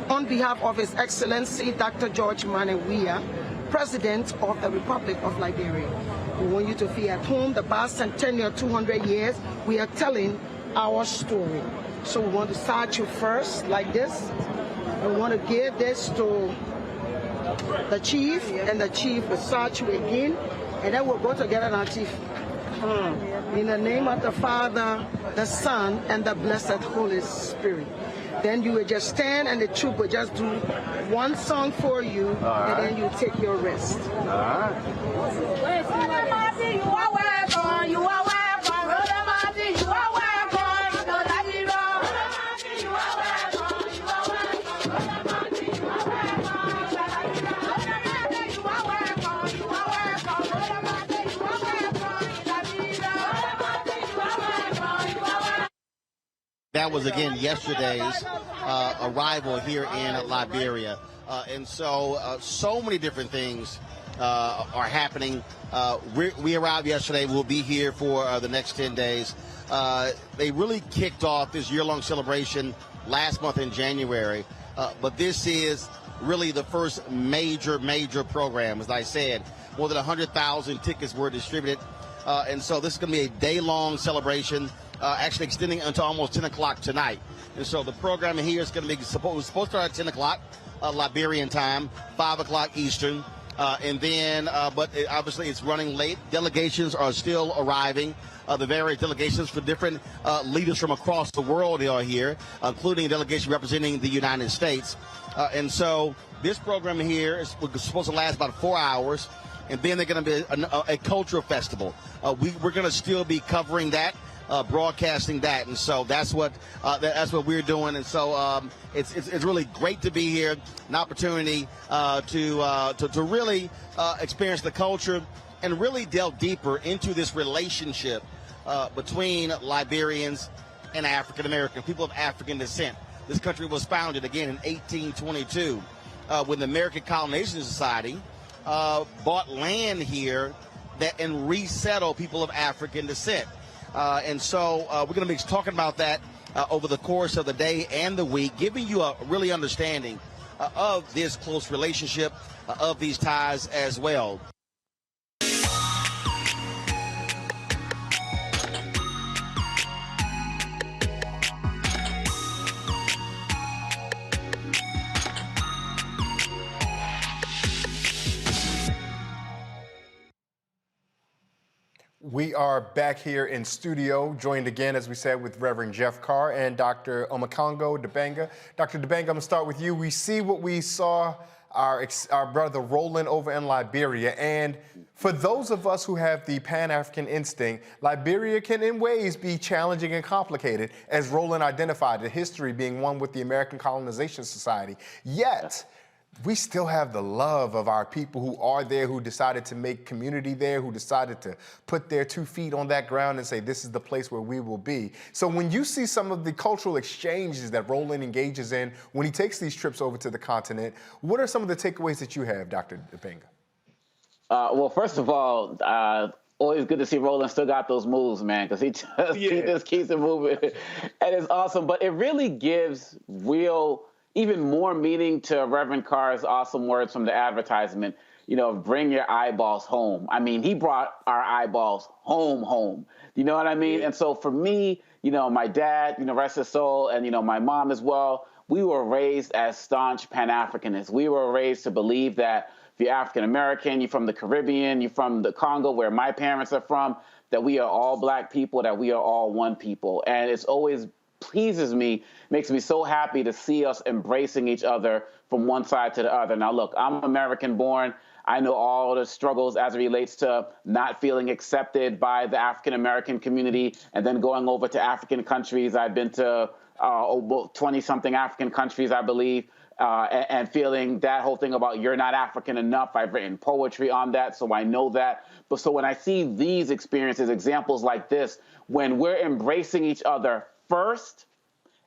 on behalf of His Excellency Dr. George Manawia, President of the Republic of Liberia. We want you to feel at home. The bicentennial 200 years, we are telling our story. So we want to start you first, like this. We want to give this to the chief, and the chief will start you again, and then we'll go together now, chief. In the name of the Father, the Son, and the blessed Holy Spirit. Then you will just stand, and the troop will just do one song for you, and then you take your rest. All right. You are welcome. You are welcome. Brother Martin, you are welcome. That was, again, yesterday's arrival here in Liberia. And so many different things are happening. We arrived yesterday. We'll be here for the next 10 days. They really kicked off this year-long celebration last month in January. But this is really the first major program. As I said, more than 100,000 tickets were distributed. And so this is going to be a day-long celebration. Actually extending until almost 10 o'clock tonight. And so the program here is going to be supposed to start at 10 o'clock Liberian time, 5 o'clock Eastern. But obviously it's running late. Delegations are still arriving. The various delegations for different leaders from across the world are here, including a delegation representing the United States. And so this program here is supposed to last about 4 hours. And then they're going to be a cultural festival. We're going to still be covering that. Broadcasting that, and so that's what we're doing, and so it's really great to be here, an opportunity to really experience the culture and really delve deeper into this relationship between Liberians and African American people of African descent. This country was founded again in 1822 when the American Colonization Society bought land here and resettled people of African descent. And so we're going to be talking about that over the course of the day and the week, giving you a really understanding of this close relationship, of these ties as well. We are back here in studio, joined again, as we said, with Reverend Jeff Carr and Dr. Omakongo Dibanga. Dr. Dibanga, I'm going to start with you. We see what we saw our brother Roland over in Liberia, and for those of us who have the Pan-African instinct, Liberia can in ways be challenging and complicated, as Roland identified, the history being one with the American Colonization Society. Yet, we still have the love of our people who are there, who decided to make community there, who decided to put their 2 feet on that ground and say, this is the place where we will be. So when you see some of the cultural exchanges that Roland engages in when he takes these trips over to the continent, what are some of the takeaways that you have, Dr. Dibanga? Well, first of all, always good to see Roland still got those moves, man, because he just keeps it moving. And it's awesome. But it really gives even more meaning to Reverend Carr's awesome words from the advertisement, bring your eyeballs home. I mean, he brought our eyeballs home. You know what I mean? Yeah. And so for me, my dad, rest his soul, and, my mom as well, we were raised as staunch Pan-Africanists. We were raised to believe that if you're African-American, you're from the Caribbean, you're from the Congo, where my parents are from, that we are all Black people, that we are all one people. And it's always pleases me, makes me so happy to see us embracing each other from one side to the other. Now, look, I'm American born. I know all the struggles as it relates to not feeling accepted by the African American community and then going over to African countries. I've been to 20-something African countries, I believe, and feeling that whole thing about you're not African enough. I've written poetry on that, so I know that. But so when I see these experiences, examples like this, when we're embracing each other first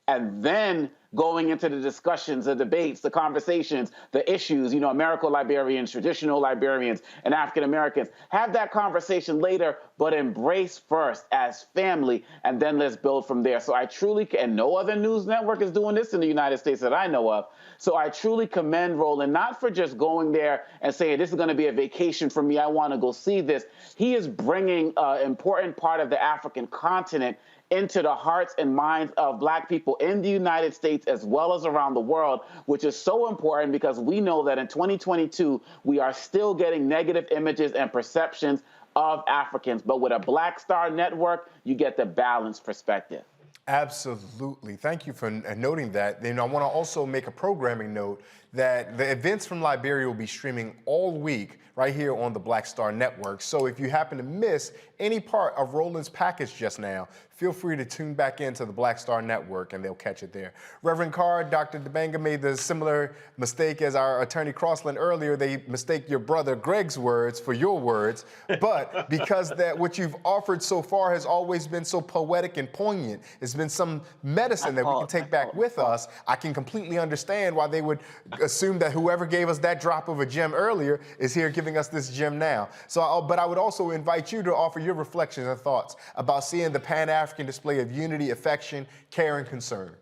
and then going into the discussions, the debates, the conversations, the issues, Americo-Liberians, traditional Liberians, and African-Americans. Have that conversation later, but embrace first as family, and then let's build from there. So I truly, and no other news network is doing this in the United States that I know of. So I truly commend Roland, not for just going there and saying, this is going to be a vacation for me, I want to go see this. He is bringing an important part of the African continent into the hearts and minds of Black people in the United States as well as around the world, which is so important because we know that in 2022, we are still getting negative images and perceptions of Africans. But with a Black Star Network, you get the balanced perspective. Absolutely. Thank you for noting that. Then I want to also make a programming note that the events from Liberia will be streaming all week right here on the Black Star Network. So if you happen to miss any part of Roland's package just now, feel free to tune back into the Black Star Network and they'll catch it there. Reverend Carr, Dr. DeBanga made the similar mistake as our attorney Crosland earlier. They mistake your brother Greg's words for your words, but because that what you've offered so far has always been so poetic and poignant, it's been some medicine that we can take back with us. I can completely understand why they would assume that whoever gave us that drop of a gem earlier is here giving us this gem now. So, but I would also invite you to offer your reflections and thoughts about seeing the Pan-African display of unity, affection, care, and concern.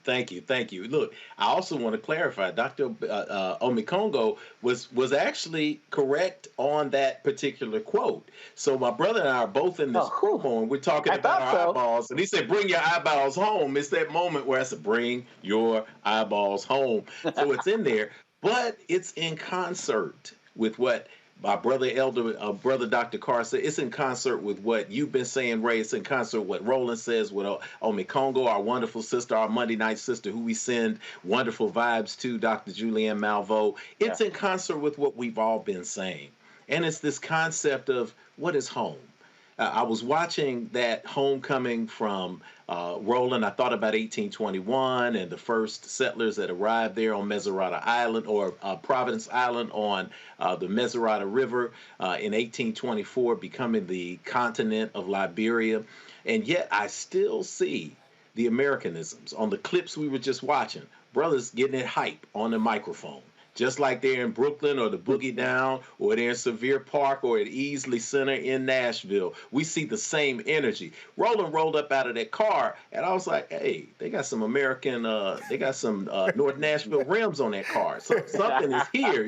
Thank you. Look, I also want to clarify, Dr. Omikongo was actually correct on that particular quote. So my brother and I are both in this room, and we're talking about our eyeballs, and he said, bring your eyeballs home. It's that moment where I said, bring your eyeballs home. So it's in there, but it's in concert with what my brother Dr. Carr said. It's in concert with what you've been saying, Ray. It's in concert with what Roland says, with Omikongo, our wonderful sister, our Monday night sister, who we send wonderful vibes to, Dr. Julianne Malveaux. It's in concert with what we've all been saying. And it's this concept of what is home. I was watching that homecoming from Roland. I thought about 1821 and the first settlers that arrived there on Misurata Island, or Providence Island on the Misurata River in 1824, becoming the continent of Liberia. And yet I still see the Americanisms on the clips we were just watching. Brothers getting it hype on the microphone. Just like they're in Brooklyn or the Boogie Down, or they're in Sevier Park or at Easley Center in Nashville. We see the same energy. Roland rolled up out of that car, and I was like, hey, they got some American, North Nashville rims on that car. So something is here,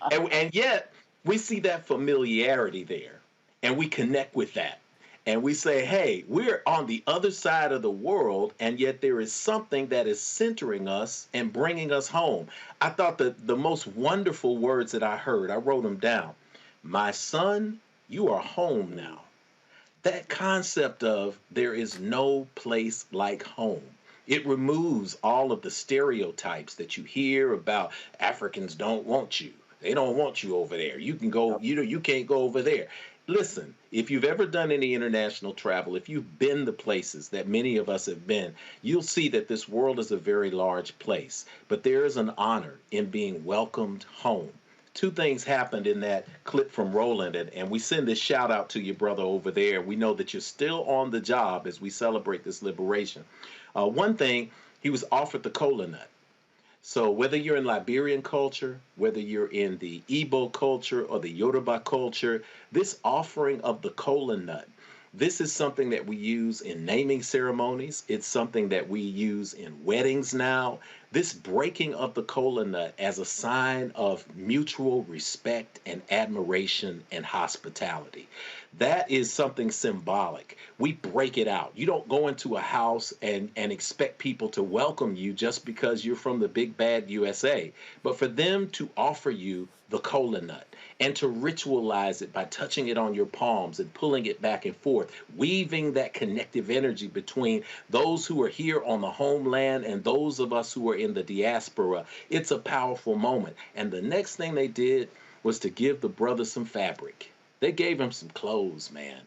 and yet we see that familiarity there, and we connect with that. And we say, hey, we're on the other side of the world, and yet there is something that is centering us and bringing us home. I thought that the most wonderful words that I heard, I wrote them down. My son, you are home now. That concept of there is no place like home. It removes all of the stereotypes that you hear about Africans don't want you. They don't want you over there. You can go, you can't go over there. Listen, if you've ever done any international travel, if you've been the places that many of us have been, you'll see that this world is a very large place. But there is an honor in being welcomed home. Two things happened in that clip from Roland, and we send this shout out to your brother over there. We know that you're still on the job as we celebrate this liberation. One thing, he was offered the cola nut. So whether you're in Liberian culture, whether you're in the Igbo culture or the Yoruba culture, this offering of the kola nut, this is something that we use in naming ceremonies. It's something that we use in weddings now. This breaking of the kola nut as a sign of mutual respect and admiration and hospitality. That is something symbolic. We break it out. You don't go into a house and expect people to welcome you just because you're from the big bad USA, but for them to offer you the kola nut and to ritualize it by touching it on your palms and pulling it back and forth, weaving that connective energy between those who are here on the homeland and those of us who are in the diaspora. It's a powerful moment. And the next thing they did was to give the brother some fabric. They gave him some clothes, man.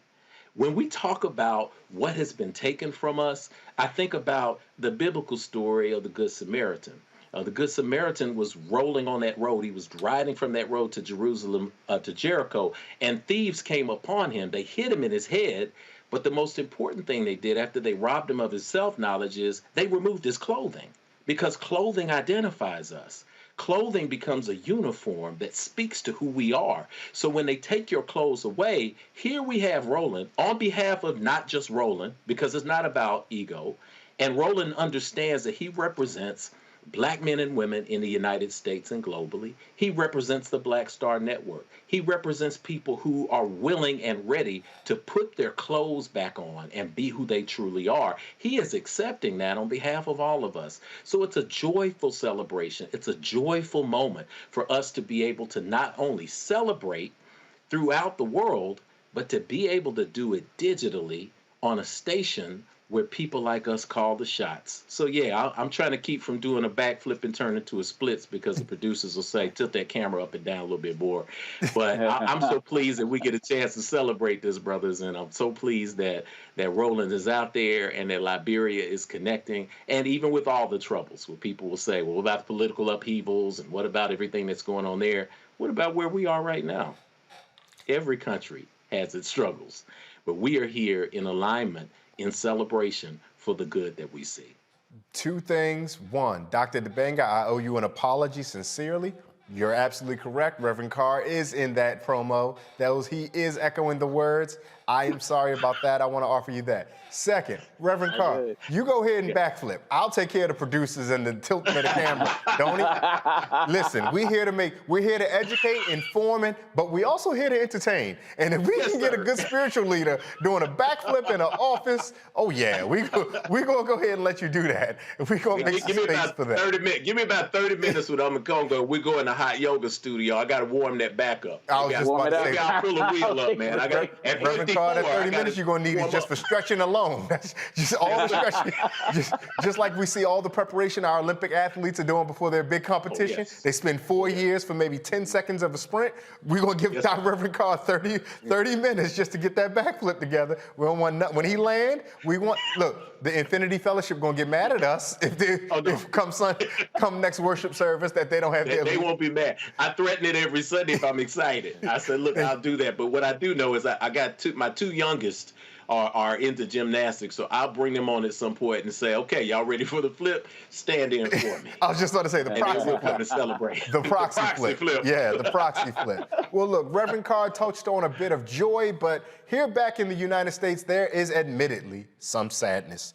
When we talk about what has been taken from us, I think about the biblical story of the Good Samaritan. The Good Samaritan was rolling on that road. He was riding from that road to Jerusalem, to Jericho, and thieves came upon him. They hit him in his head, but the most important thing they did after they robbed him of his self-knowledge is they removed his clothing, because clothing identifies us. Clothing becomes a uniform that speaks to who we are. So when they take your clothes away, here we have Roland on behalf of not just Roland, because it's not about ego. And Roland understands that he represents Black men and women in the United States and globally. He represents the Black Star Network. He represents people who are willing and ready to put their clothes back on and be who they truly are. He is accepting that on behalf of all of us. So it's a joyful celebration. It's a joyful moment for us to be able to not only celebrate throughout the world, but to be able to do it digitally on a station where people like us call the shots. So yeah, I'm trying to keep from doing a backflip and turn into a splits, because the producers will say, tilt that camera up and down a little bit more. But I'm so pleased that we get a chance to celebrate this, brothers, and I'm so pleased that Roland is out there and that Liberia is connecting. And even with all the troubles, where people will say, well, what about the political upheavals, and what about everything that's going on there? What about where we are right now? Every country has its struggles, but we are here in alignment, in celebration for the good that we see. Two things. One, Dr. Dibanga, I owe you an apology sincerely. You're absolutely correct. Reverend Carr is in that promo. He is echoing the words. I am sorry about that. I want to offer you that. Second, Reverend Carr, you go ahead and backflip. I'll take care of the producers and the tilting of the camera. Don't Listen, we're here to educate, inform, but we also here to entertain. And if we can get a good spiritual leader doing a backflip in an office, oh yeah, we're gonna go ahead and let you do that. We're gonna make some space for that. Give me about 30 minutes with Congo. We go in the hot yoga studio. I gotta warm that back up. I was just about to say, I'll pull the wheel up, man. Reverend Carr, that 30 minutes you're gonna need is just for stretching alone. That's just all the stretching. just like we see all the preparation our Olympic athletes are doing before their big competition. Oh, yes. They spend 4 years for maybe 10 seconds of a sprint. We're gonna give Reverend Carr 30 minutes just to get that backflip together. We don't want when he land, look, the Infinity Fellowship gonna get mad at us if come next worship service that they don't have They won't be mad. I threaten it every Sunday if I'm excited. I said, look, I'll do that. But what I do know is I got my two youngest are into gymnastics, so I'll bring them on at some point and say, okay, y'all ready for the flip? Stand in for me. I was just about to say the proxy flip. Come and celebrate. The proxy flip. Yeah, the proxy flip. Well, look, Reverend Carr touched on a bit of joy, but here back in the United States, there is admittedly some sadness.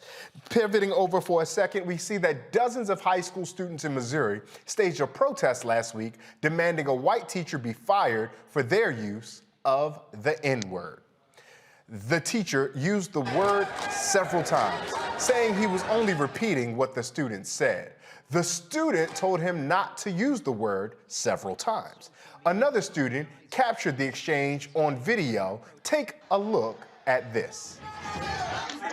Pivoting over for a second, we see that dozens of high school students in Missouri staged a protest last week demanding a white teacher be fired for their use of the N-word. The teacher used the word several times, saying he was only repeating what the student said. The student told him not to use the word several times. Another student captured the exchange on video. Take a look at this.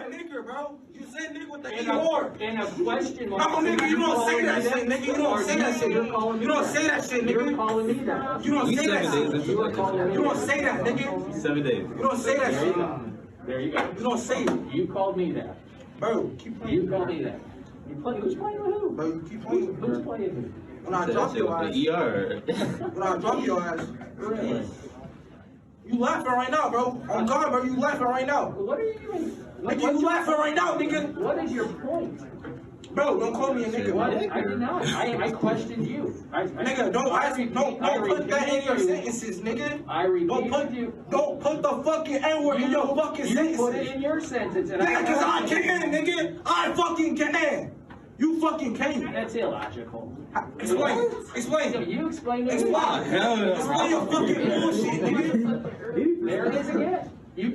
Nigga, bro. You said nigga with the E-word. And a question like, I'm a nigga, you don't say that shit, nigga. You don't say that shit. You don't say that shit, nigga. You're calling me that. You don't say that shit. You don't say that, nigga. 7 days. You don't say that shit. There you go. You don't say it. You called me that. Bro, keep playing. You called me that. Who's playing with who? Bro, you keep playing. Who's playing who? When I drop your ass. When I drop your ass. Really? You laughing right now, bro. On God, bro, you laughing right now. What are you doing? Nigga, you laughing right now, nigga. What is your point? Bro, don't call me a nigga. What? I did not. I questioned you. Nigga, don't put that in your sentences, nigga. I repeated you. Don't put the fucking N-word in your fucking sentences. You put it in your sentence. Nigga, because I can, nigga. I fucking can. You fucking can't. That's illogical. Explain. Explain. So you explain it. Explain. Explain your fucking bullshit, nigga. There it is again.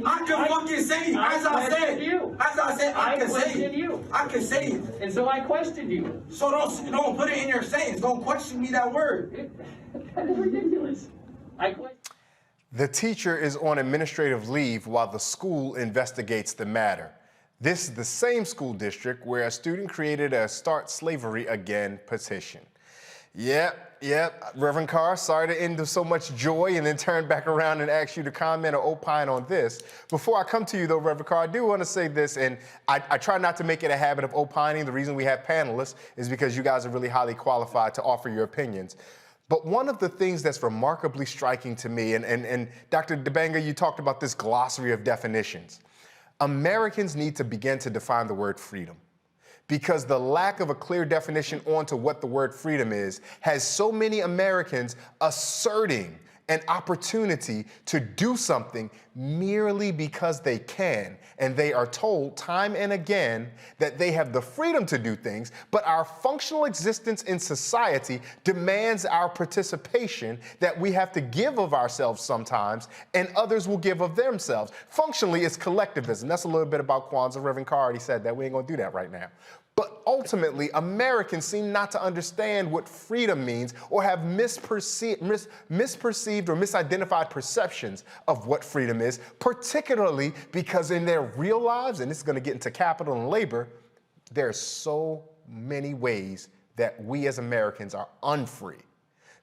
I can fucking say it. As I said, I can say it. I can say it. And so I questioned you. So don't put it in your sentence. Don't question me that word. That is ridiculous. The teacher is on administrative leave while the school investigates the matter. This is the same school district where a student created a Start Slavery Again petition. Yep. Reverend Carr, sorry to end with so much joy and then turn back around and ask you to comment or opine on this. Before I come to you, though, Reverend Carr, I do want to say this, and I try not to make it a habit of opining. The reason we have panelists is because you guys are really highly qualified to offer your opinions. But one of the things that's remarkably striking to me, and Dr. Dibanga, you talked about this glossary of definitions. Americans need to begin to define the word freedom, because the lack of a clear definition onto what the word freedom is has so many Americans asserting an opportunity to do something merely because they can. And they are told time and again that they have the freedom to do things, but our functional existence in society demands our participation, that we have to give of ourselves sometimes, and others will give of themselves. Functionally, it's collectivism. That's a little bit about Kwanzaa. Reverend Carr already said that. We ain't gonna do that right now. But ultimately, Americans seem not to understand what freedom means, or have misperceived or misidentified perceptions of what freedom is, particularly because in their real lives, and this is going to get into capital and labor, there are so many ways that we as Americans are unfree.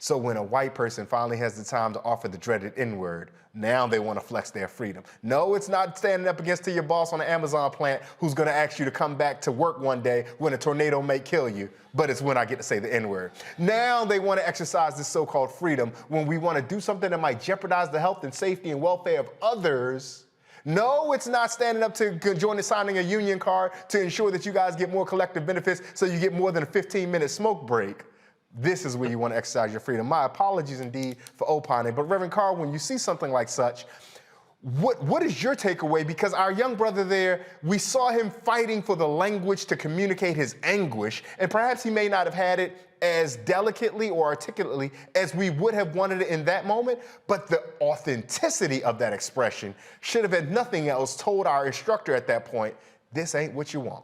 So when a white person finally has the time to offer the dreaded N-word, now they want to flex their freedom. No, it's not standing up against your boss on the Amazon plant who's going to ask you to come back to work one day when a tornado may kill you, but it's when I get to say the N-word. Now they want to exercise this so-called freedom when we want to do something that might jeopardize the health and safety and welfare of others. No, it's not standing up to join and signing a union card to ensure that you guys get more collective benefits so you get more than a 15-minute smoke break. This is where you want to exercise your freedom. My apologies indeed for opining, but Reverend Carr, when you see something like such, what is your takeaway? Because our young brother there, we saw him fighting for the language to communicate his anguish, and perhaps he may not have had it as delicately or articulately as we would have wanted it in that moment, but the authenticity of that expression should have, had nothing else, told our instructor at that point, this ain't what you want.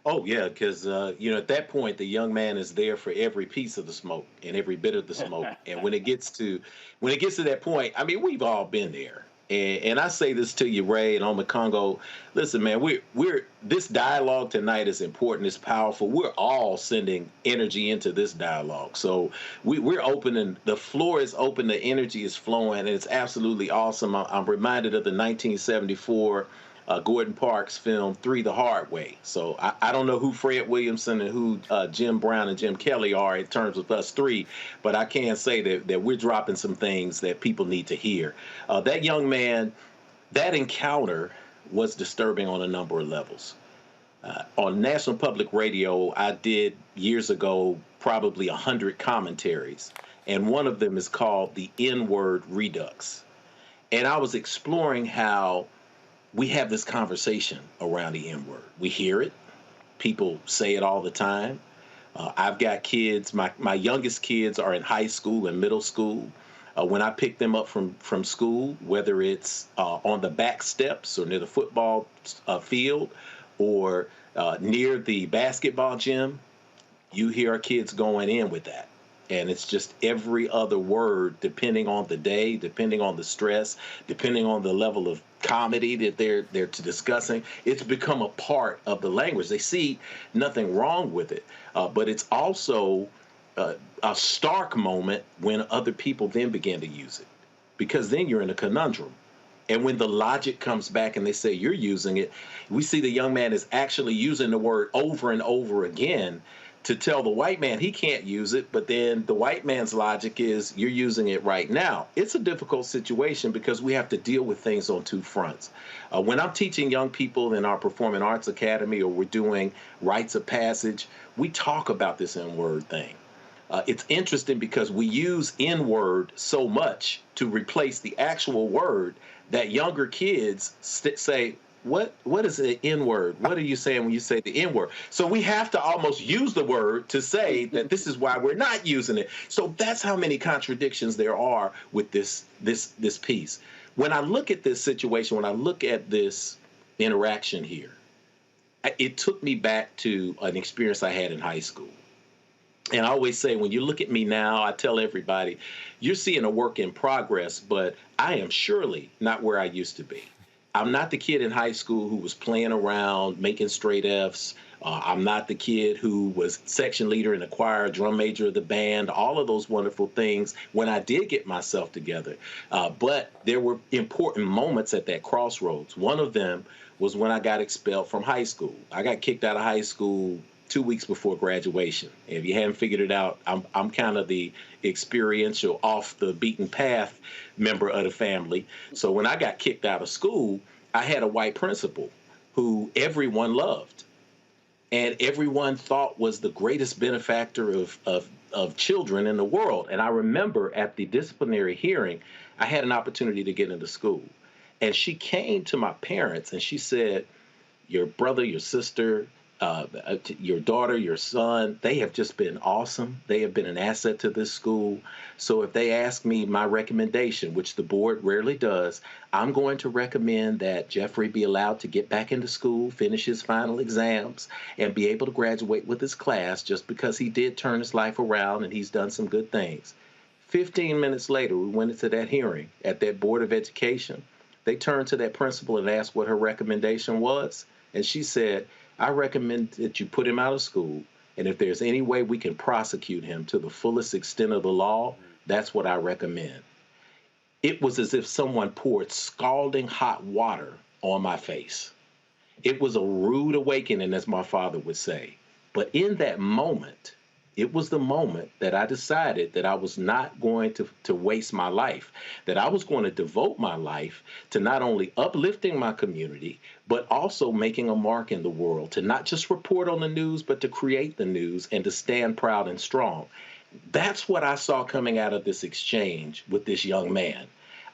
Oh, yeah, because, at that point, the young man is there for every piece of the smoke and every bit of the smoke. And when it gets to that point, I mean, we've all been there. And I say this to you, Ray, and Oma Congo. Listen, man, this dialogue tonight is important. It's powerful. We're all sending energy into this dialogue. So we're opening. The floor is open. The energy is flowing. And it's absolutely awesome. I'm reminded of the 1974 Gordon Parks film 3 the Hard Way. So I don't know who Fred Williamson and who Jim Brown and Jim Kelly are in terms of us three, but I can say that we're dropping some things that people need to hear. That young man, that encounter was disturbing on a number of levels. On National Public Radio, I did years ago probably 100 commentaries, and one of them is called the N-word Redux. And I was exploring how we have this conversation around the N-word. We hear it. People say it all the time. I've got kids. My youngest kids are in high school and middle school. When I pick them up from school, whether it's on the back steps or near the football field or near the basketball gym, you hear our kids going in with that. And it's just every other word, depending on the day, depending on the stress, depending on the level of comedy that they're discussing. It's become a part of the language. They see nothing wrong with it, but it's also a stark moment when other people then begin to use it, because then you're in a conundrum. And when the logic comes back and they say you're using it, we see the young man is actually using the word over and over again to tell the white man he can't use it, but then the white man's logic is you're using it right now. It's a difficult situation because we have to deal with things on two fronts. When I'm teaching young people in our Performing Arts Academy, or we're doing rites of passage, we talk about this N-word thing. It's interesting because we use N-word so much to replace the actual word that younger kids say, what is the N-word? What are you saying when you say the N-word? So we have to almost use the word to say that this is why we're not using it. So that's how many contradictions there are with this piece. When I look at this situation, when I look at this interaction here, it took me back to an experience I had in high school. And I always say, when you look at me now, I tell everybody, you're seeing a work in progress, but I am surely not where I used to be. I'm not the kid in high school who was playing around, making straight Fs, I'm not the kid who was section leader in the choir, drum major of the band, all of those wonderful things when I did get myself together. But there were important moments at that crossroads. One of them was when I got expelled from high school. I got kicked out of high school 2 weeks before graduation. If you haven't figured it out, I'm kind of the experiential, off the beaten path member of the family. So when I got kicked out of school, I had a white principal who everyone loved and everyone thought was the greatest benefactor of children in the world. And I remember at the disciplinary hearing, I had an opportunity to get into school. And she came to my parents and she said, your brother, your sister, your daughter, your son, they have just been awesome. They have been an asset to this school. So if they ask me my recommendation, which the board rarely does, I'm going to recommend that Jeffrey be allowed to get back into school, finish his final exams, and be able to graduate with his class just because he did turn his life around and he's done some good things. 15 minutes later, we went into that hearing at that Board of Education. They turned to that principal and asked what her recommendation was. And she said, I recommend that you put him out of school, and if there's any way we can prosecute him to the fullest extent of the law, that's what I recommend. It was as if someone poured scalding hot water on my face. It was a rude awakening, as my father would say. But in that moment, it was the moment that I decided that I was not going to waste my life, that I was going to devote my life to not only uplifting my community, but also making a mark in the world, to not just report on the news, but to create the news and to stand proud and strong. That's what I saw coming out of this exchange with this young man.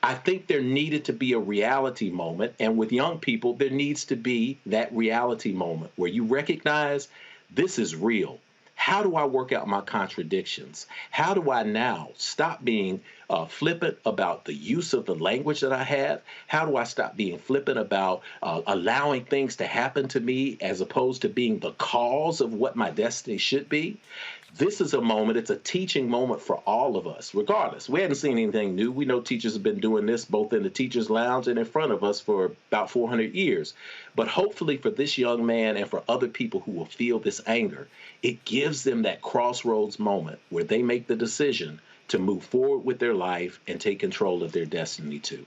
I think there needed to be a reality moment, and with young people, there needs to be that reality moment where you recognize this is real. How do I work out my contradictions? How do I now stop being flippant about the use of the language that I have? How do I stop being flippant about allowing things to happen to me as opposed to being the cause of what my destiny should be? This is a moment, it's a teaching moment for all of us, regardless. We hadn't seen anything new. We know teachers have been doing this both in the teacher's lounge and in front of us for about 400 years. But hopefully for this young man and for other people who will feel this anger, it gives them that crossroads moment where they make the decision to move forward with their life and take control of their destiny too.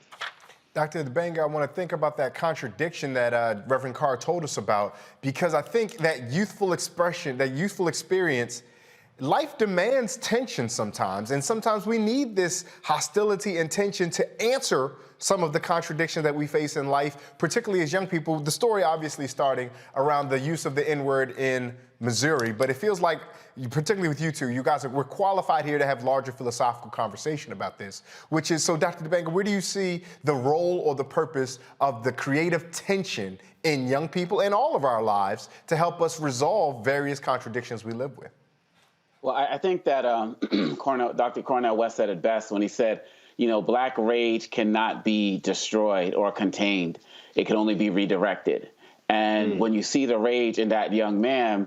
Dr. Dibanga, I want to think about that contradiction that Reverend Carr told us about, because I think that youthful expression, that youthful experience, life demands tension sometimes, and sometimes we need this hostility and tension to answer some of the contradictions that we face in life, particularly as young people. The story obviously starting around the use of the N-word in Missouri, but it feels like, particularly with you two, you guys we're qualified here to have larger philosophical conversation about this, which is, so Dr. Dibanga, where do you see the role or the purpose of the creative tension in young people and all of our lives to help us resolve various contradictions we live with? Well, I think that Dr. Cornel West said it best when he said, you know, Black rage cannot be destroyed or contained. It can only be redirected. And when you see the rage in that young man,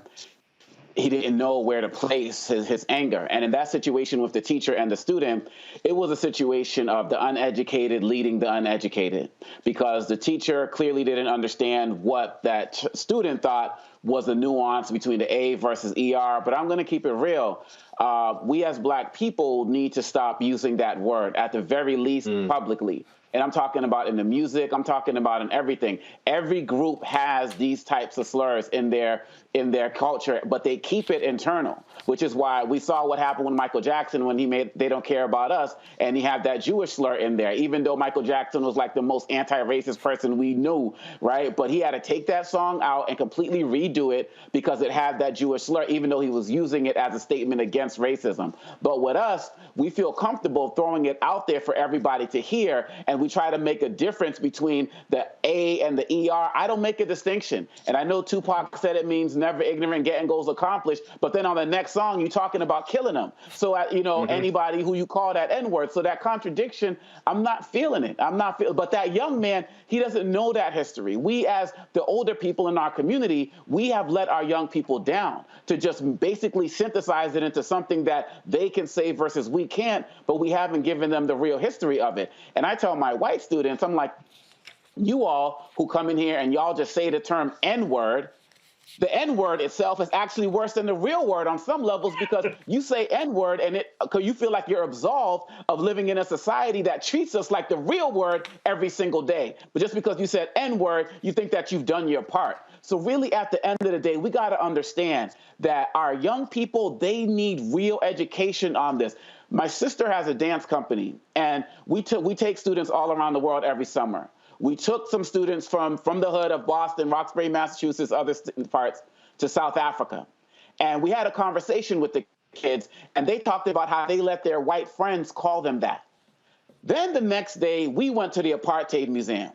he didn't know where to place his anger. And in that situation with the teacher and the student, it was a situation of the uneducated leading the uneducated, because the teacher clearly didn't understand what that student thought was the nuance between the A versus ER. But I'm going to keep it real. We as Black people need to stop using that word, at the very least publicly. And I'm talking about in the music, I'm talking about in everything. Every group has these types of slurs in their culture, but they keep it internal, which is why we saw what happened with Michael Jackson when he made They Don't Care About Us, and he had that Jewish slur in there, even though Michael Jackson was like the most anti-racist person we knew, right? But he had to take that song out and completely redo it because it had that Jewish slur, even though he was using it as a statement against racism. But with us, we feel comfortable throwing it out there for everybody to hear, and we try to make a difference between the A and the ER. I don't make a distinction. And I know Tupac said it means never ignorant, getting goals accomplished, but then on the next song, you're talking about killing them. So, anybody who you call that N-word. So that contradiction, I'm not feeling it. But that young man, he doesn't know that history. We, as the older people in our community, we have let our young people down to just basically synthesize it into something that they can say versus we can't, but we haven't given them the real history of it. And I tell my white students, I'm like, you all who come in here and y'all just say the term N-word, the N-word itself is actually worse than the real word on some levels, because you say N-word and you feel like you're absolved of living in a society that treats us like the real word every single day. But just because you said N-word, you think that you've done your part. So really, at the end of the day, we got to understand that our young people, they need real education on this. My sister has a dance company, and we take students all around the world every summer. We took some students from the hood of Boston, Roxbury, Massachusetts, other parts, to South Africa. And we had a conversation with the kids, and they talked about how they let their white friends call them that. Then the next day, we went to the Apartheid Museum,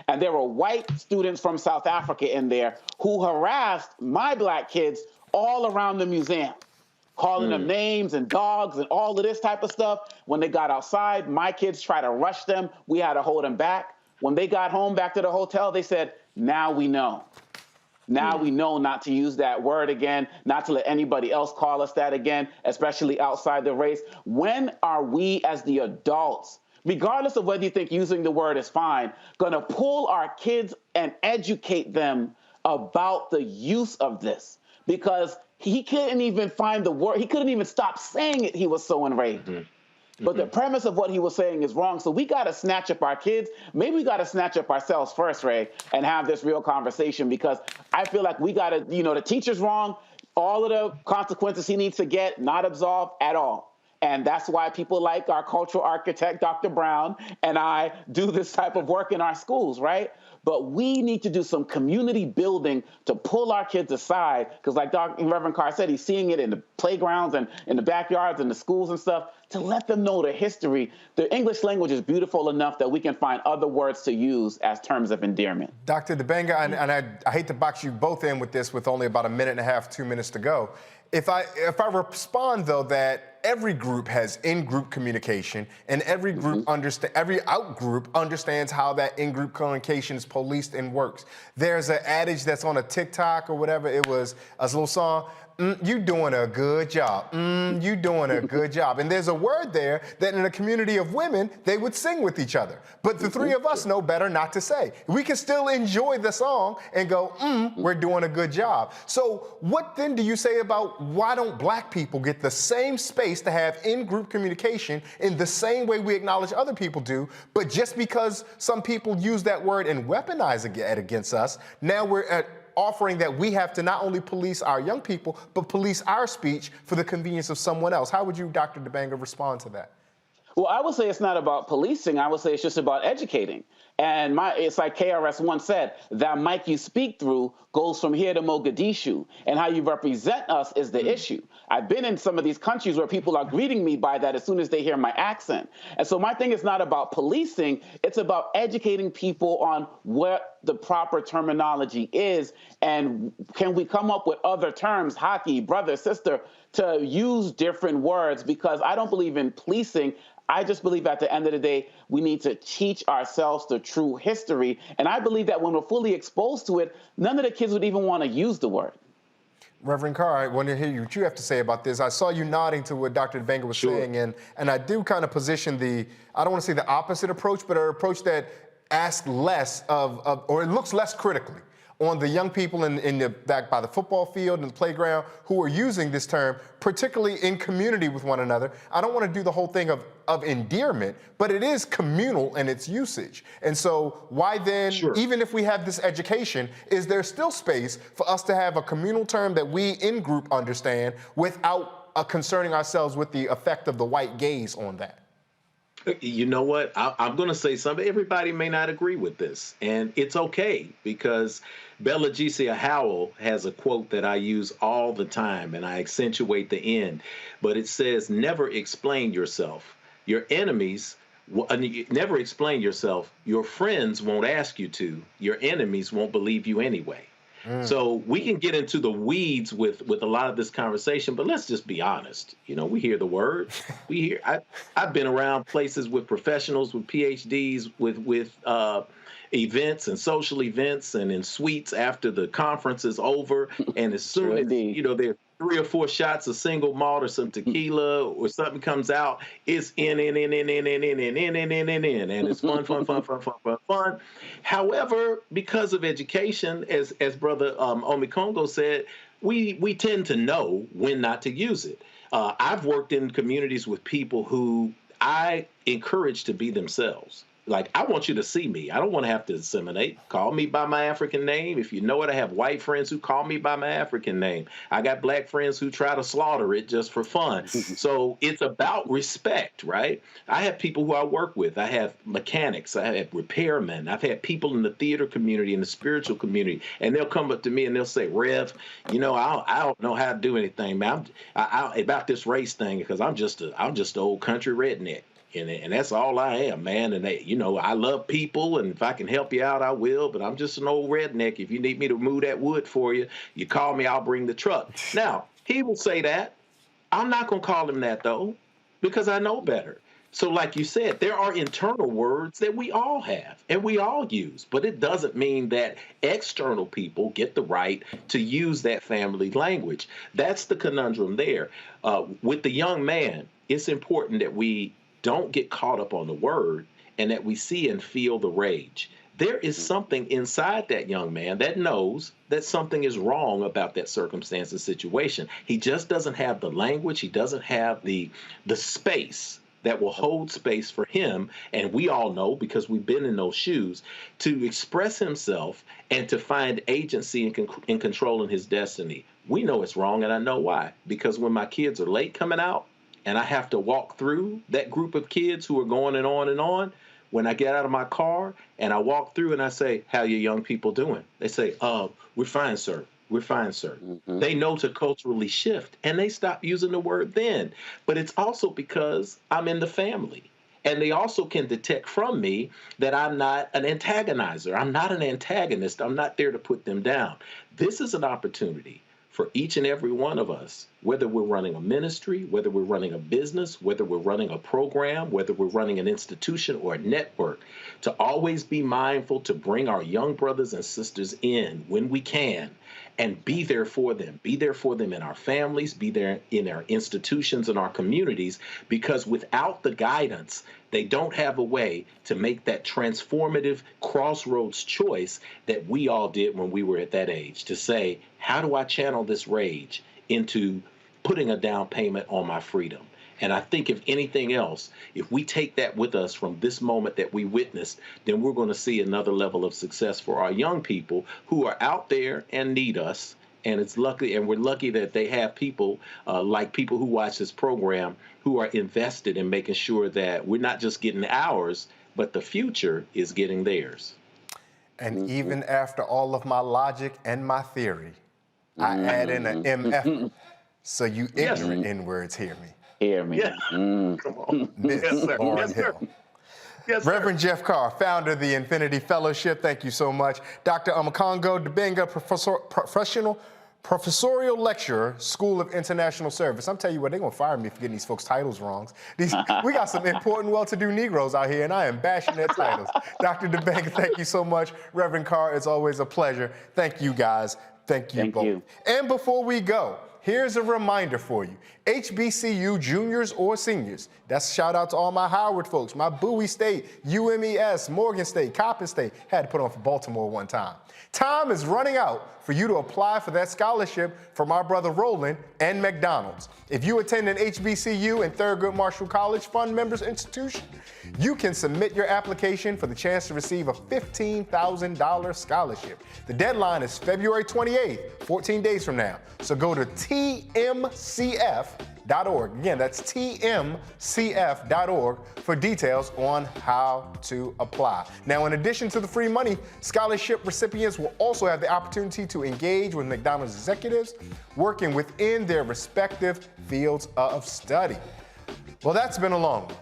and there were white students from South Africa in there who harassed my black kids all around the museum, calling them names and dogs and all of this type of stuff. When they got outside, my kids tried to rush them. We had to hold them back. When they got home back to the hotel, they said, now we know. Now we know not to use that word again, not to let anybody else call us that again, especially outside the race. When are we as the adults, regardless of whether you think using the word is fine, going to pull our kids and educate them about the use of this? Because he couldn't even find the word. He couldn't even stop saying it. He was so enraged. But the premise of what he was saying is wrong. So we got to snatch up our kids. Maybe we got to snatch up ourselves first, Ray, and have this real conversation, because I feel like we got to, the teacher's wrong. All of the consequences he needs to get, not absolved at all. And that's why people like our cultural architect, Dr. Brown, and I do this type of work in our schools, right? But we need to do some community building to pull our kids aside, because like Reverend Carr said, he's seeing it in the playgrounds and in the backyards and the schools and stuff, to let them know the history. The English language is beautiful enough that we can find other words to use as terms of endearment. Dr. DeBenga, and I hate to box you both in with this with only about a minute and a half, 2 minutes to go. If I respond, though, that every group has in-group communication, and every group every out-group understands how that in-group communication is policed and works. There's an adage that's on a TikTok or whatever. It was a little song. You doing a good job. You doing a good job. And there's a word there that in a community of women, they would sing with each other. But the three of us know better not to say. We can still enjoy the song and go, we're doing a good job. So what then do you say about why don't black people get the same space to have in-group communication in the same way we acknowledge other people do, but just because some people use that word and weaponize it against us, now we're offering that we have to not only police our young people, but police our speech for the convenience of someone else. How would you, Dr. DeBenga, respond to that? Well, I would say it's not about policing. I would say it's just about educating. And it's like KRS once said, that mic you speak through goes from here to Mogadishu, and how you represent us is the issue. I've been in some of these countries where people are greeting me by that as soon as they hear my accent. And so my thing is not about policing, it's about educating people on what the proper terminology is, and can we come up with other terms, hockey, brother, sister, to use different words, because I don't believe in policing. I just believe at the end of the day, we need to teach ourselves the true history. And I believe that when we're fully exposed to it, none of the kids would even want to use the word. Reverend Carr, I want to hear what you have to say about this. I saw you nodding to what Dr. DeBenga was saying, and I do kind of position I don't want to say the opposite approach, but an approach that asks less or it looks less critically on the young people in the back by the football field and the playground who are using this term, particularly in community with one another. I don't want to do the whole thing of endearment, but it is communal in its usage. And so why then, even if we have this education, is there still space for us to have a communal term that we in group understand without concerning ourselves with the effect of the white gaze on that? You know what? I'm going to say something. Everybody may not agree with this, and it's okay, because Bella Gesia Howell has a quote that I use all the time, and I accentuate the end. But it says, never explain yourself. Your enemies, never explain yourself. Your friends won't ask you to. Your enemies won't believe you anyway. So we can get into the weeds with a lot of this conversation, but let's just be honest. You know, we hear the word. I've been around places with professionals, with PhDs, with events and social events, and in suites after the conference is over. And as soon as, they're 3 or 4 shots of single malt or some tequila or something comes out, it's in, and it's fun. However, because of education, as Brother Omikongo said, we tend to know when not to use it. I've worked in communities with people who I encourage to be themselves. Like, I want you to see me. I don't want to have to disseminate. Call me by my African name. If you know it, I have white friends who call me by my African name. I got black friends who try to slaughter it just for fun. So it's about respect, right? I have people who I work with. I have mechanics. I have repairmen. I've had people in the theater community, in the spiritual community, and they'll come up to me and they'll say, Rev, you know, I don't know how to do anything, man. About this race thing, because I'm just an old country redneck. And that's all I am, man. And you know, I love people, and if I can help you out, I will. But I'm just an old redneck. If you need me to move that wood for you, you call me, I'll bring the truck. Now, he will say that. I'm not going to call him that, though, because I know better. So like you said, there are internal words that we all have and we all use, but it doesn't mean that external people get the right to use that family language. That's the conundrum there. With the young man, it's important that we don't get caught up on the word and that we see and feel the rage. There is something inside that young man that knows that something is wrong about that circumstance and situation. He just doesn't have the language. He doesn't have the space that will hold space for him, and we all know because we've been in those shoes, to express himself and to find agency in controlling his destiny. We know it's wrong, and I know why. Because when my kids are late coming out, and I have to walk through that group of kids who are going and on, when I get out of my car and I walk through and I say, how your young people doing? They say, we're fine, sir. We're fine, sir. They know to culturally shift, and they stop using the word then. But it's also because I'm in the family. And they also can detect from me that I'm not an antagonizer. I'm not an antagonist. I'm not there to put them down. This is an opportunity for each and every one of us, whether we're running a ministry, whether we're running a business, whether we're running a program, whether we're running an institution or a network, to always be mindful to bring our young brothers and sisters in when we can and be there for them. Be there for them in our families, be there in our institutions and our communities, because without the guidance, they don't have a way to make that transformative crossroads choice that we all did when we were at that age, to say, how do I channel this rage into putting a down payment on my freedom? And I think if anything else, if we take that with us from this moment that we witnessed, then we're going to see another level of success for our young people who are out there and need us. And it's lucky, and we're lucky that they have people like people who watch this program who are invested in making sure that we're not just getting ours, but the future is getting theirs. And even after all of my logic and my theory, I add in an MF. So you ignorant N-words hear me. Hear me. Yes. Come on. Miss Lauren Hill. Yes, Reverend Jeff Carr, founder of the Infinity Fellowship, thank you so much. Dr. Omikongo Dabenga, professorial lecturer, School of International Service. I'm telling you what, they're going to fire me for getting these folks' titles wrong. We got some important, well-to-do Negroes out here, and I am bashing their titles. Dr. Dabenga, thank you so much. Reverend Carr, it's always a pleasure. Thank you, guys. Thank you both. And before we go, here's a reminder for you. HBCU juniors or seniors, that's a shout out to all my Howard folks, my Bowie State, UMES, Morgan State, Coppin State, had to put on for Baltimore one time. Time is running out for you to apply for that scholarship from our brother Roland and McDonald's. If you attend an HBCU and Thurgood Marshall College Fund members institution, you can submit your application for the chance to receive a $15,000 scholarship. The deadline is February 28th, 14 days from now. So go to tmcf.org. Again, that's tmcf.org for details on how to apply. Now, in addition to the free money, scholarship recipients will also have the opportunity to engage with McDonald's executives working within their respective fields of study. Well, that's been a long one.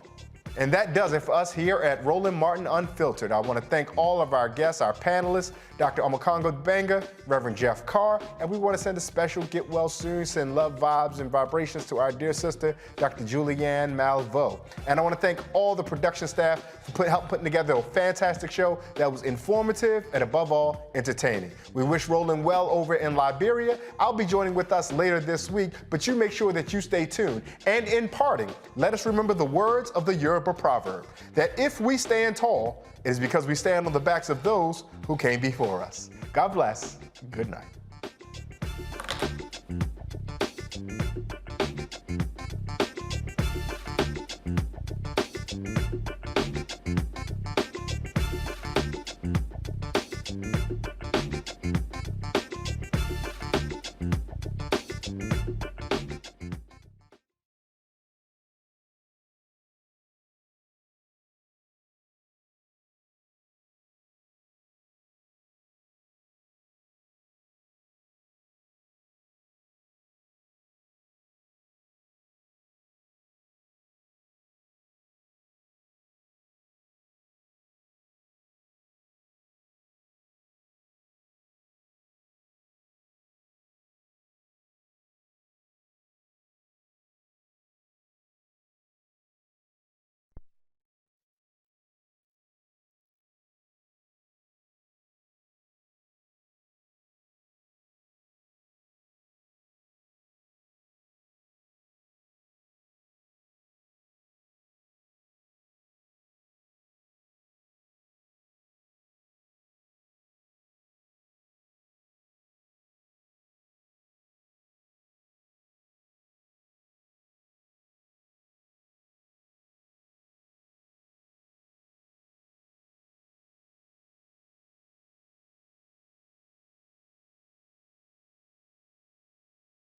And that does it for us here at Roland Martin Unfiltered. I want to thank all of our guests, our panelists, Dr. Omokongo Benga, Reverend Jeff Carr, and we want to send a special get well soon, send love, vibes, and vibrations to our dear sister, Dr. Julianne Malveaux. And I want to thank all the production staff for help putting together a fantastic show that was informative and, above all, entertaining. We wish Roland well over in Liberia. I'll be joining with us later this week, but you make sure that you stay tuned. And in parting, let us remember the words of the Yoruba proverb, that if we stand tall, it is because we stand on the backs of those who came before us. God bless. Good night.